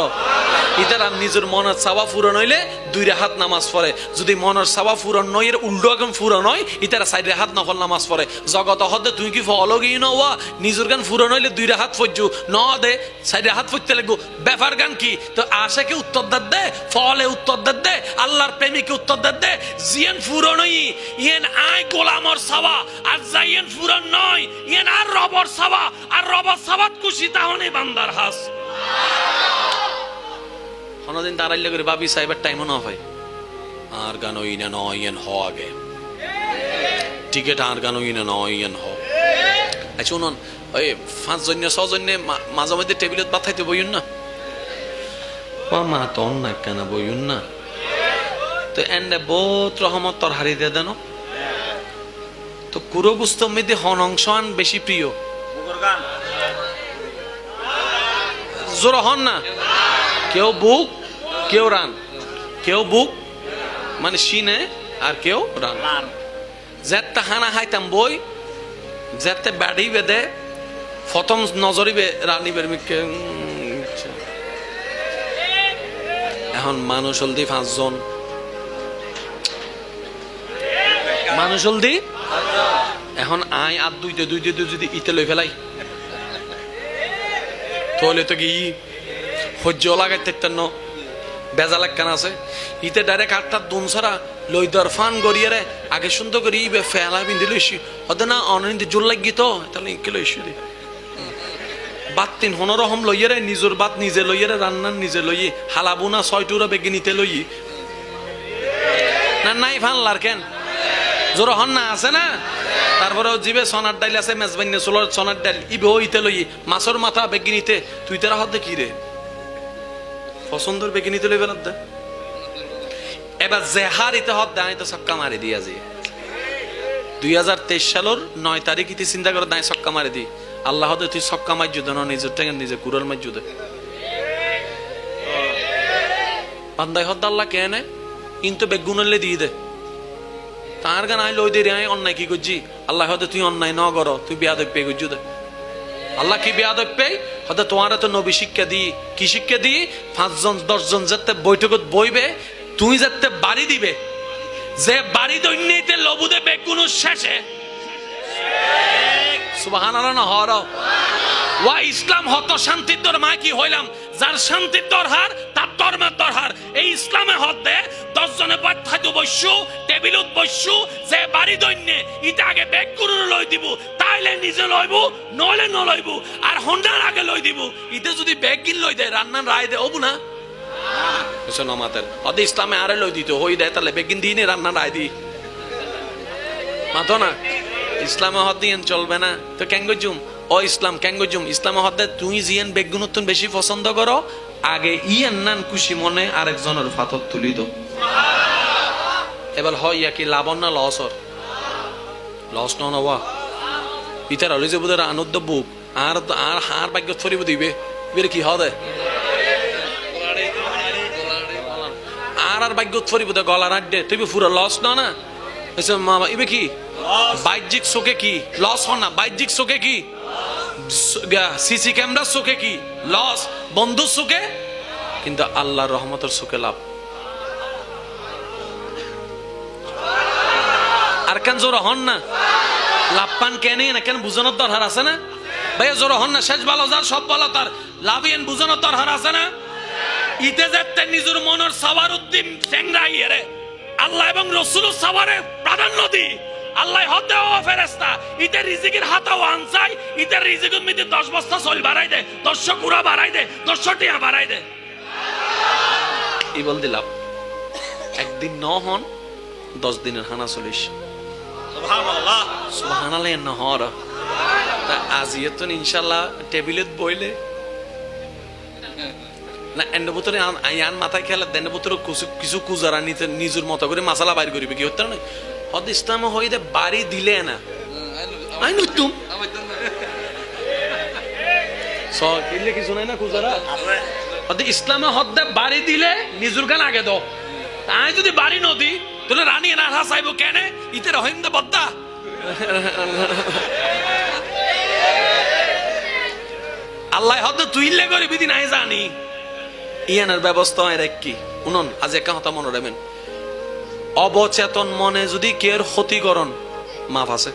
ইতারা নিজের মনের চাওয়া পূরণ হইলে 2 রাকাত নামাজ পড়ে যদি মনের চাওয়া পূরণ নয় এর উল্টো একদম পূরণ হয় ইতারা 4 রাকাত নফল নামাজ পড়ে জগত হদে তুই কি অলগি নওয়া নিজের গান ফুরন হইলে 2 রাকাত ফজ্জু ন দে 4 রাকাত ফজতে লাগবো ব্যাপার গান কি তো আশাকে উত্তর দে ফলে উত্তর দে আল্লাহর প্রেমিকে উত্তর দে জিয়ান ফুরন হই ইয়েন আই গোলামর সাওয়া আর যাইয়েন ফুরন নয় ইয়েন আর রবর সাওয়া আর রবর সাওয়াত খুশি তাহনে বান্দার হাস কোনদিন দাঁড়াইলে করে বাবি সাহেবের টাইমও না হয় আর গান ওই না নয় ইয়েন হ আগে টিকেট আর গান ওই না নয় ইয়েন হ আচ্ছা শুনুন ওই 5 জন 6 জন মাঝে মধ্যে টেবিলত বাথাইতে বইুন না মা তো না কেন বইুন না তো এন্ডে বহুত রহমত তর হারি দিয়ে দেন তো কুরো গুস্তর মধ্যে হন অংশান বেশি প্রিয় জোর হন না কেউ বুক কেউ রান কেউ বুক মানে সিনে আর কেউ রান যেতে হানা হাইতাম বই যেতে বাড়ি বেদে প্রথম নজরিবে রানিবের মিকে এখন মানুষ হলদি 5 জন মানুষ হলদি এখন আয় আর দুইতে যদি ইতে লই ফেলাই তাহলে তো কি সহ্য লাগাই থাকতেন ন বেজা লাগকান আছে ইতে ডাইরেক্ট আটটা দুন ছাড়া লই দর ফান গড়িয়ে রে আগে সুন্দর করে ইবে ফেলা বিন্দু লইছি হতে না অনিন্দি জোর লাগি তো তাহলে ইকে লইছি রে বাত তিন হনরহম লইয়ে রে নিজের বাত নিজে লইয়ে রে রান্নার নিজে লইয়ে হালাবুনা ছয়টুরা বেগে নিতে লইয়ে না নাই ফানলার কেন জোর হন না আছে না তারপরে জিবে সোনার ডাইল আছে মেজবাইনে সোলার সোনার ডাইল ইবে হইতে লইয়ে মাছের মাথা বেগে নিতে তুই তারা হতে কি রে পছন্দর বেগে নিতে লইবে না এবার জেহার ইতে হত দাঁড়ি তো সক্কা মারি দিয়া যে 2023 সালের 9 তারিখ ইতি চিন্তা করে দাঁড়ি সক্কা মারি দি আল্লাহ হতে তুই সক্কা মাইজুদ না নিজের টেঙ্গে নিজে কুরল মাইজুদ বান্দাই হদ আল্লাহ কেন কিন্তু বেগুনলে দিয়ে দে তার গান আই লই দে রে অন্যায় কি করছি আল্লাহ হতে তুই অন্যায় ন কর তুই বিয়াদব পে করছু দে আল্লাহ কি বিয়াদব পে হতে তোমার তো নবী শিক্ষা দি কি শিক্ষা দি 5 জন 10 জন যেতে বৈঠকত বইবে তুই যেতে বাড়ি দিবে যে বাড়ি দৈন্যতে লবুদে বেগুন শেষে সুবহানাল্লাহ না হর ওয়া ইসলাম হত শান্তির দর মা কি হইলাম যার শান্তির দরহার তার ধর্মের দরহার এই ইসলামে হদ দে 10 জনে পাঠ খাইতো বসু টেবিলত বসু যে বাড়ি দৈন্যে ইটা আগে বেগুন লই দিব তাইলে নিজে লইব নলে ন লইব আর হন্ডার আগে লই দিব ইতে যদি বেগিন লই দে রান্নান রায় দে ওবু না শোনো মাতের হদে ইসলামে আরে লই দিত হই দেয় তাহলে বেগিন দিনে রান্না রায় দি মাতো না ইসলামে হদ দিয়েন চলবে না তো ক্যাঙ্গজুম ও ইসলাম ক্যাঙ্গজুম ইসলামে হদ দে তুই জিয়েন বেগুনতুন বেশি পছন্দ করো আগে ইয়েন নান খুশি মনে আরেকজনের ফাতত তুলি দো এবার হয় কি লাভন না লসর লস নওয়া ইতার হলে যে বোধহয় আনন্দ বুক আর আর হার ভাগ্য ফরিব দিবে বের কি হবে আর ভাগ্য ফরিব দে গলার আড্ডে তুই পুরো লস না মামা ইবে কি বাহ্যিক চোখে কি লস হন না বাহ্যিক চোখে কি সিসি ক্যামেরা চোখে কি লস বন্ধু চোখে কিন্তু আল্লাহর রহমতের চোখে লাভ আর কেন জোর হন না লাভ পান কেন না কেন বুঝানোর দরকার আছে না ভাইয়া জোর হন না শেষ ভালো যার সব ভালো তার লাভিয়েন বুঝানোর দরকার আছে না ইতে যাতে নিজের মনের সাওয়ার উদ্দিন চেংরাই রে আল্লাহ এবং রসুল সাওয়ারে প্রাধান্য দি আল্লাহ হদ দেওয়া ফেরেশতা ইতে রিজিকের হাতাও আনসাই ইতে রিজিকের মধ্যে 10 বস্তা চল বাড়াই দে 100 কুড়া বাড়াই দে 100 টিয়া বাড়াই দে ই বল দিলাম একদিন ন হন 10 দিনের হানা চলিস সুবহানাল্লাহ সুবহানাল্লাহ না হর তা আজিয়ে তো ইনশাআল্লাহ টেবিলত বইলে না এন্ড ভিতরে আয়ান মাথায় খেলা দেন ভিতরে কিছু কুজারা নিতে নিজের মতো করে মশলা বাইর করিবে কি হতে না হদ ইসলাম হইতে বাড়ি দিলে না আই নতুম সো কিলে কিছু নাই না কুজারা হদ ইসলামে হদ বাড়ি দিলে নিজুর গান আগে দাও তাই যদি বাড়ি নদী তোলে রানী না হাসাইবো কেন ইতে রহিম দে বদ্দা আল্লাহ হদ তুইলে করিবি দিন আই জানি ইয়ানের ব্যবস্থা হয় কি উনন আজ একা হতা মনে রাখবেন অবচেতন মনে যদি কের ক্ষতি করন মাফ আছে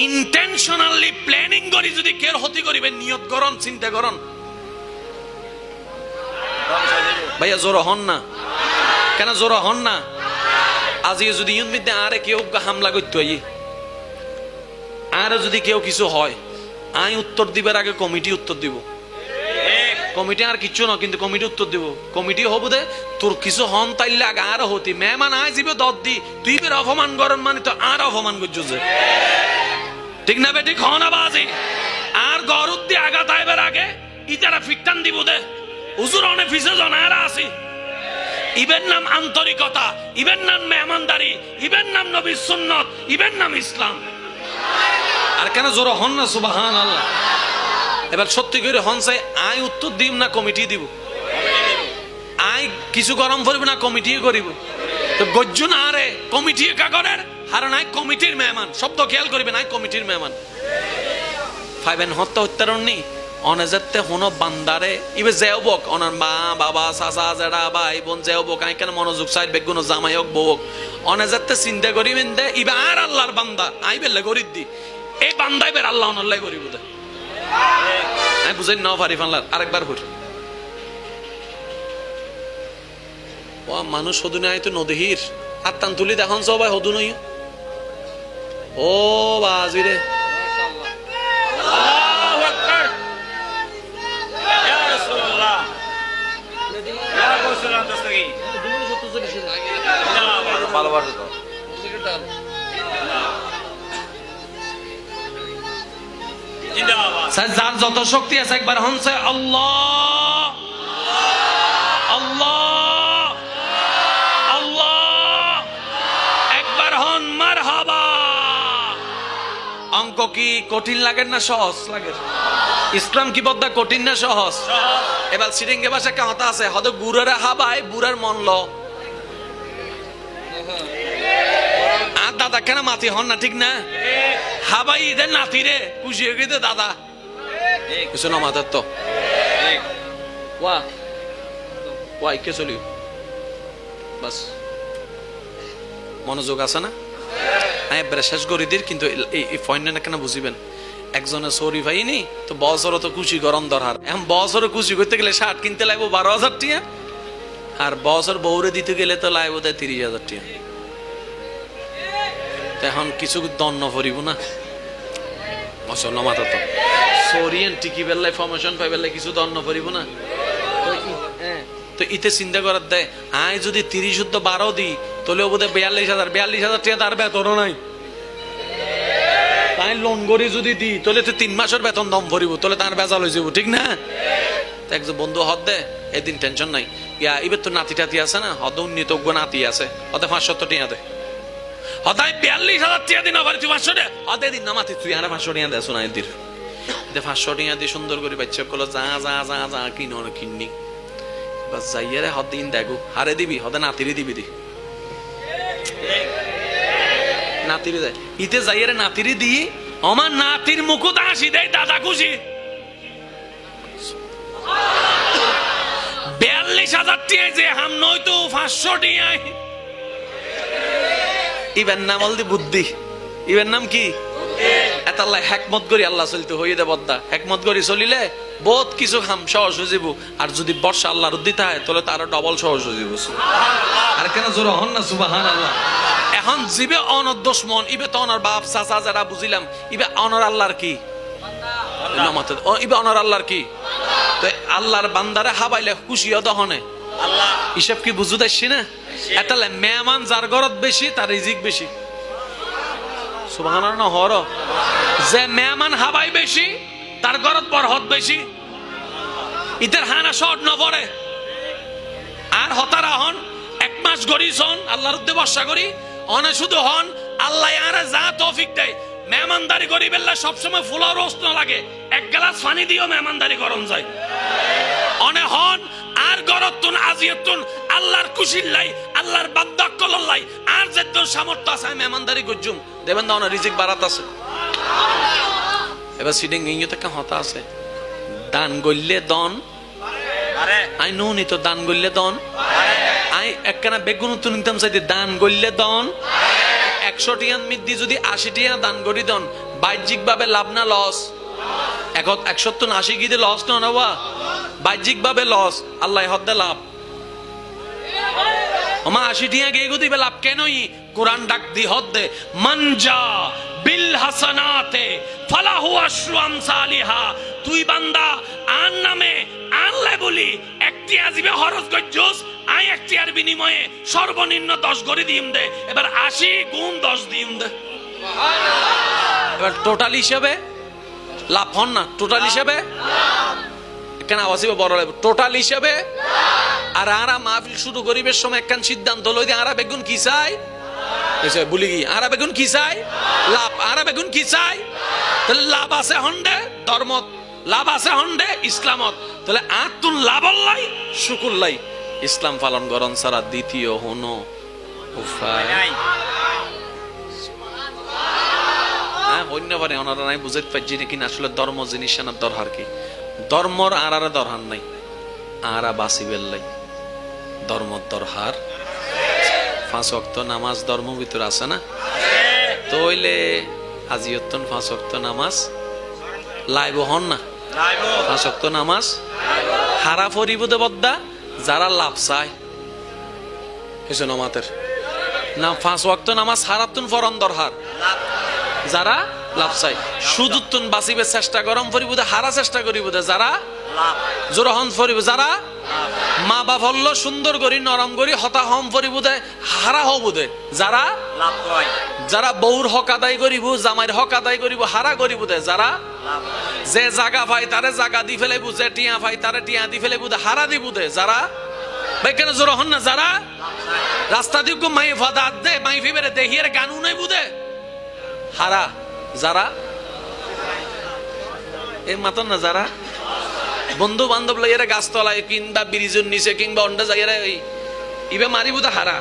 ইন্টেনশনালি প্ল্যানিং করি যদি কের ক্ষতি করিবেন নিয়ত করন চিন্তা করন ভাইয়া জোর হন না কেন জোর হন না আজ যদি ইউন মধ্যে আরে কেউ হামলা করতে হয় আর যদি কেউ কিছু হয় আই উত্তর দিবার আগে কমিটি উত্তর দিব কমিটি আর কিছু না কিন্তু কমিটি উত্তর দিব কমিটি হবো দে তোর কিছু হন তাইলে আগে আর হতি মেহমান আয় যাবে দর দি তুই বের অপমান করেন মানে তো আর অপমান করছো যে ঠিক না বেটি খন আবাজি আর গরুদ দিয়ে আঘাত আইবার আগে ইতারা ফিটান দিব দে হুজুর অনেক ফিসে জনারা আছি ইবের নাম আন্তরিকতা ইবের নাম মেহমানদারি ইবের নাম নবীর সুন্নত ইবের নাম ইসলাম আর কেন জোর হন না সুবহানাল্লাহ এবার সত্যি করে হন চাই আয় উত্তর দিব না কমিটি দিব আয় কিছু গরম করবে না কমিটি করিব তো গজ্জু না আরে কমিটি কাগরের হার নাই কমিটির মেহমান শব্দ খেয়াল করিবে নাই কমিটির মেহমান ফাইবেন হত্যা উত্তরণ নি অনেজেতে হনো বান্দারে ইবে যেও বক অনার মা বাবা চাচা জেড়া ভাই বোন যেও বক আই কেন মনোযোগ সাইড বেগুন জামাই হোক বউ হোক অনেজেতে চিন্তা করি দে ইবে আর আল্লাহর বান্দা আই বেলে করি দি এই বান্দাই বের আল্লাহ অনল্লাই করিব দে আমি বুঝাই ন পারি ফানলার আরেকবার হুর ও মানুষ হদুনে আই তো নদীর আত্মান তুলি দেখুন সবাই হদু নই ও বাজি রে আল্লাহু আকবার ইয়া রাসূলুল্লাহ ইয়া রাসূলুল্লাহ দস্তগি ভালোবাসো তো জিন্দাবাদ স্যার যার যত শক্তি আছে একবার হনছে আল্লাহ আল্লাহ আল্লাহ একবার হন মারহাবা অঙ্ক কি কঠিন লাগে না সহজ লাগে ইসলাম কি বদ্দা কঠিন না সহজ এবার সিরিঙ্গে ভাষা কে হতা আছে হয়তো বুড়ারা হাবায় বুড়ার মন ল আর দাদা কেন মাতি হন না ঠিক না হাবাই ইদের নাতি রে খুশি হয়ে গেছে দাদা কিছু না মাতার তো ওয়া ওয়া কে চলি বাস মনোযোগ আছে না হ্যাঁ এবারে শেষ করে দির কিন্তু এই পয়েন্টটা না কেন বুঝিবেন একজনের সরি ভাইনি তো বছর তো খুশি গরম দরহার এখন বছর খুশি করতে গেলে শার্ট কিনতে লাগবো 12,000 টিয়া আর বছর বউরে দিতে গেলে তো লাগবো 30,000 টিয়া এখন কিছু দন্ন ভরিব না মশল মাথা তো সরিয়েন টিকি বেলায় ফরমেশন পাই বেলায় কিছু দন্ন ভরিব না তো ইতে চিন্তা করার দেয় আয় যদি 30 দিই তাহলে বোধ হয় 42,000 টাকা তার বেতনও নাই তাই লোন করি যদি দিই তাহলে তো 3 মাসের বেতন দম ভরিব তাহলে তার বেজাল হয়ে যাবো ঠিক না একজন বন্ধু হদ দে এদিন টেনশন নাই ইয়া এবার তো নাতি টাতি আছে না হদ উন্নীত নাতি আছে হতে 570 টাকা দে হদাই 42,000 টাকা দিন আবার তুই 500 টাকা হদে দিন না মাতি তুই আর 500 টাকা দে শোনাই দির দে 500 টাকা দিয়ে সুন্দর করে বাচ্চা গুলো যা যা যা যা কিনি বাস যাইয়ারে হদ দিন দেখো হারে দিবি হদে নাতিরে দিবি দি নাতিরে দেয় ইতে যাইয়ারে নাতিরে দি আমার নাতির মুকুট হাসি দেয় দাদা খুশি 42,000 টাকা যে হাম নয় তো 500 টাকা ইবেন নাম অলদি বুদ্ধি ইবেন নাম কি এত আল্লাহ হেকমত করি আল্লাহ চলতে হইয়ে দে বদ্দা হেকমত করি চলিলে বহুত কিছু খাম সহজ হয়ে যাব আর যদি বর্ষা আল্লাহর উদ্দিত হয় তাহলে তো আরো ডবল সহজ হয়ে যাব আর কেন জোর হন না সুবহানাল্লাহ এখন জিবে অনদোষ মন ইবে তো অনার বাপ চাচা যারা বুঝিলাম ইবে অনর আল্লাহর কি ইবে অনর আল্লাহর কি তো আল্লাহর বান্দারে হাবাইলে খুশিও দহনে আল্লাহ হিসাব কি বুঝু দেখছি না এতালে মেহমান যার ঘরত বেশি তার রিজিক বেশি সুবহানাল্লাহ হর যে মেহমান হাবাই বেশি তার ঘরত বরহত বেশি ইতার হানা শর্ট ন পড়ে আর হতারা হন 1 মাস গরিছন আল্লাহর উদ্দে বর্ষা করি অনে শুধু হন আল্লাহ আরে যা তৌফিক দেয় মেহমানদারি করি বেল্লা সবসময় ফুলা রোস্ট না লাগে 1 গ্লাস পানি দিও মেহমানদারি গরম যায় অনে হন আর গরতুন আজিয়তুন আল্লাহর খুশির লাই আল্লাহর বান্দা কলল লাই আর যেতন সামর্থ্য আছে মেহমানদারি গজুম দেবেন দাও না রিজিক বাড়াত আছে এবার সিডিং ইংতে কা হতা আছে দান গইলে দন আরে আই নুনি তো দান গইলে দন আই একখানা বেগুন তুন নিতাম চাইতে দান গইলে দন 100 টিয়ান মিদ্দি যদি 80 টিয়া দান করি দন বাহ্যিক ভাবে লাভ না লস 180 গিয়ে লস না নবা বাহ্যিক ভাবে লস আল্লাহ হদ্দে লাভ আমা 80 টিয়া গিয়ে দিবে লাভ কেনই কোরআন ডাক দি হদ্দে মানজা বিল হাসানাতে ফালাহু আশরু আমসালিহা তুই বান্দা আন নামে আল্লাহ বলি একটি আজিবে খরচ করছস আই একটি আর বিনিময়ে সর্বনিম্ন 10 করে দিম দে এবার 80 গুণ 10 দিম দে সুবহানাল্লাহ এবার টোটাল হিসাবে লাভ হন না টোটাল হিসাবে কেন আওয়াজিবে বড় লাগবে টোটাল হিসাবে আর আরা মাহফিল শুরু করিবার সময় একখান সিদ্ধান্ত লই দি আরা বেগুন কি চাই এসে বলি কি আরা বেগুন কি চাই লাভ আরা বেগুন কি চাই তাহলে লাভ আছে হন্ডে ধর্মত লাভ আছে হন্ডে ইসলামত তাহলে আর তুন লাভ লাই শুকুর লাই ইসলাম পালন করন সারা দ্বিতীয় হনো উপায় নাই হ্যাঁ অন্য পারে ওনারা নাই বুঝতে পারছি নাকি না আসলে ধর্ম জিনিস না দরকার কি ধর্মর আর দরহার নাই, আরা বাঁচিবেল লাই ধর্মর দরহার। 5 ওয়াক্ত নামাজ ধর্ম ভিতর আছে না? তইলে আজিয়তন 5 ওয়াক্ত নামাজ লাইব হন না। 5 ওয়াক্ত নামাজ হারা ফরিবুদে বদ্দা যারা লাভ চায় কিছু নমাতের না। 5 ওয়াক্ত নামাজ হারাতুন ফরন দরহার যারা লাভ চাই। শুধু তুন বাঁচিবে চেষ্টা গরম ফরিবুদে হারা চেষ্টা করিবুদে যারা জোরহন ফরিব, যারা মা বাপ হল্ল সুন্দর করি নরম করি হতা হম ফরিবুদে হারা হবুদে যারা যারা বউর হক আদায় করিব জামাইর হক আদায় করিব হারা করিবুদে যারা যে জাগা পাই তারে জাগা দি ফেলাইব, যে টিয়া পাই তারে টিয়া দি ফেলাইব হারা দিবুদে যারা ভাই কেন জোর হন না যারা রাস্তা দিক মাই ফাদা দে মাই ফিবেরে দেহিয়ের গানু নাই বুদে হারা যারা এই মাতন না যারা বন্ধু বান্ধব লাইয়ারে গাছতলায় কিংবা ব্রিজের নিচে কিংবা অন্ডা জায়গায় ওই ইবে মারিব তো হারা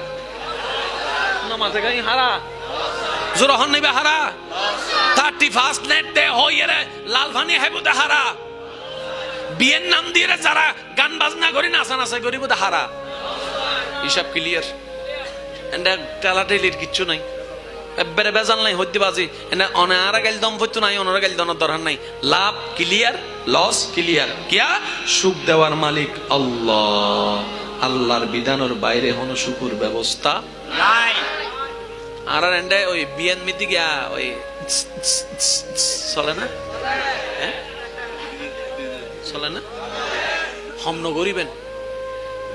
না মাথা গাই হারা জোর হন নিবে হারা 31st নেট ডে হইরে লাল ভানি হাইব তো হারা বিয়ের নাম দিয়ে যারা গান বাজনা করি নাচা নাচা করিব তো হারা। হিসাব ক্লিয়ার, এন্ডা টালাটেলির কিচ্ছু নাই, এবারে বেজাল নাই হইতে বাজি এন্ডা অনারা গাইল দম ফইতো নাই, অনারা গাইল দনের দরকার নাই। লাভ ক্লিয়ার, লস ক্লিয়ার। কিয়া সুখ দেওয়ার মালিক আল্লাহ, আল্লাহর বিধানের বাইরে হন সুখের ব্যবস্থা নাই। আর এন্ডা ওই বিয়ান মিতি গিয়া ওই চলে না, চলে না, হম্ন করিবেন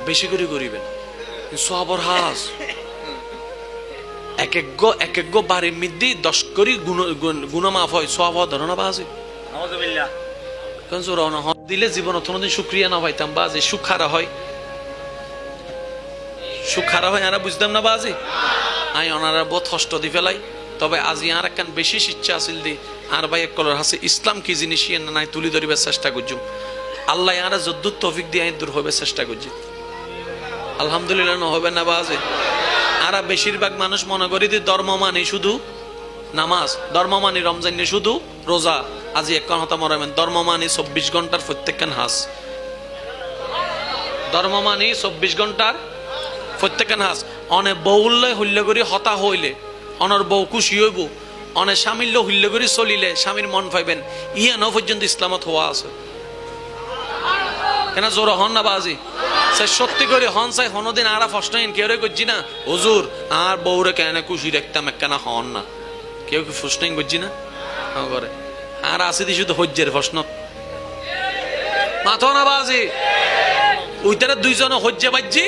বেশি করে করিবেন সবর হাস এক এক বাড়ির মধ্যে 10 করি গুণ মাফ হয় সব ধরনা বাজে দিলে জীবন কোনদিন শুক্রিয়া না পাইতাম বাজে সুখ খারা হয়, সুখ খারা হয় আর বুঝতাম না বাজে আই ওনারা বহুত কষ্ট দি ফেলাই। তবে আজি আর একখান বেশি ইচ্ছা আছিল দি আর ভাই এক কলর হাসে ইসলাম কি জিনিস নাই তুলি ধরিবার চেষ্টা করছুম। আল্লাহ আর যদ্দুত তৌফিক দিয়ে দূর হবে চেষ্টা করছি, আলহামদুলিল্লাহ না হবে না বাজে। আর বেশিরভাগ মানুষ মনে করি যে ধর্ম মানে শুধু নামাজ, ধর্ম মানে রমজান শুধু রোজা। আজি এক কথা মরাবেন ধর্ম মানে 24 ঘন্টার প্রত্যেকখান হাস, ধর্ম মানে 24 ঘন্টার প্রত্যেকখান হাস। অনে বউল্লে হইলে করি হতা হইলে অনর বউ খুশি হইব, অনে স্বামীর হইলে করি চলিলে স্বামীর মন পাইবেন। ইয়া পর্যন্ত ইসলামত হওয়া আছে কেন জোর হন না বাজি সে সত্যি করে হন চাই হনদিন আর প্রশ্ন কেউ করছি না হুজুর আর বউরে কেন খুশি রাখতাম একখানা হন না, কেউ কি প্রশ্ন করছি না করে আর আসি দি শুধু হজ্জের প্রশ্ন মাথো না বাজি ওইটারে দুইজনে হজ্জে বাজছি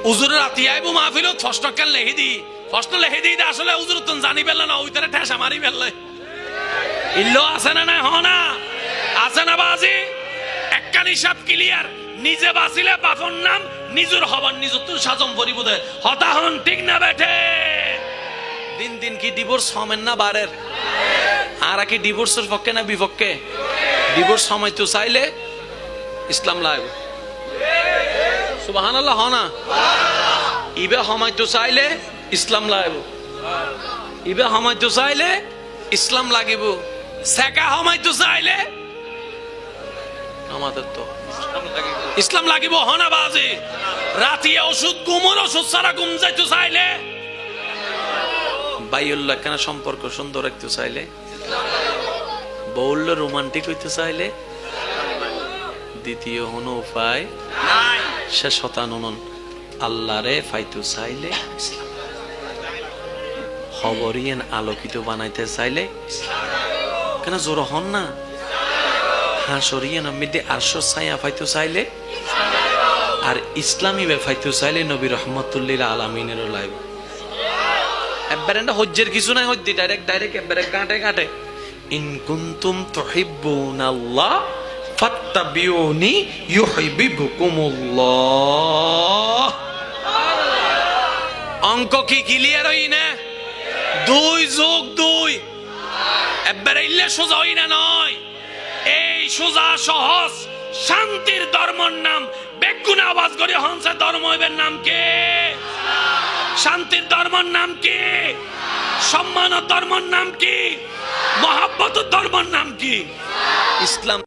হুজুরের রাতি আইবো মাহফিলত প্রশ্ন কেন লেখি দি প্রশ্ন লেখি দিই আসলে হুজুর তো জানি পেলে না ওইটারে ঠেসা মারি ফেললে ইল্লো আছে না না হনা আছে না বাজি একখান হিসাব ক্লিয়ার। নিজে বাঁচিলে বাপন নাম নিজের হবার নিজের তুই সাজম করিব দে হতা হন ঠিক না বেঠে। দিন দিন কি ডিভোর্স হমেন না বারের আর কি ডিভোর্সের পক্ষে না বিপক্ষে? ডিভোর্স সময় তো চাইলে ইসলাম লাগবে সুবহানাল্লাহ হনা ইবে সময় তো চাইলে ইসলাম লাগবে, ইবে সময় তো চাইলে ইসলাম লাগিব, সেকা সময় তো চাইলে আমাদের তো ইসলাম লাগিব হনা বাজে। রাতে ওষুধ ঘুমোর ওষুধ ছাড়া ঘুম যাইতে চাইলে বাইউল্লাহ কেন সম্পর্ক সুন্দর রাখতে চাইলে বউল্য রোমান্টিক হইতে চাইলে দ্বিতীয় হন উপায় শেষ হতানন আল্লাহরে পাইতে চাইলে খবরিয়েন আলোকিত বানাইতে চাইলে কেন জোর হন না হাসরিয়ান মধ্যে আরশো ছায়া পাইতে চাইলে আর ইসলামী পাইতে চাইলে নবী রহমতুল্লিল আলামিনের লাইব একবারে হজ্জের কিছু নাই হজ্জি ডাইরেক্ট একবারে কাটে কাটে ইন কুনতুম তুহিব্বুনাল্লাহ ফাত্তাবিউনি ইউহিব্বুকুমুল্লাহ। অঙ্ক কি ক্লিয়ার হই না? 2 যোগ 2 একবারে ইল্লে সোজা হই না নয়, এই সোজা সহজ শান্তির ধর্মের নাম বেগুন আওয়াজ করে হংসে ধর্ম হইবের নাম কে? শান্তির ধর্মের নাম কি? সম্মানের ধর্মের নাম কি? মহব্বতের ধর্মের নাম কি? ইসলাম।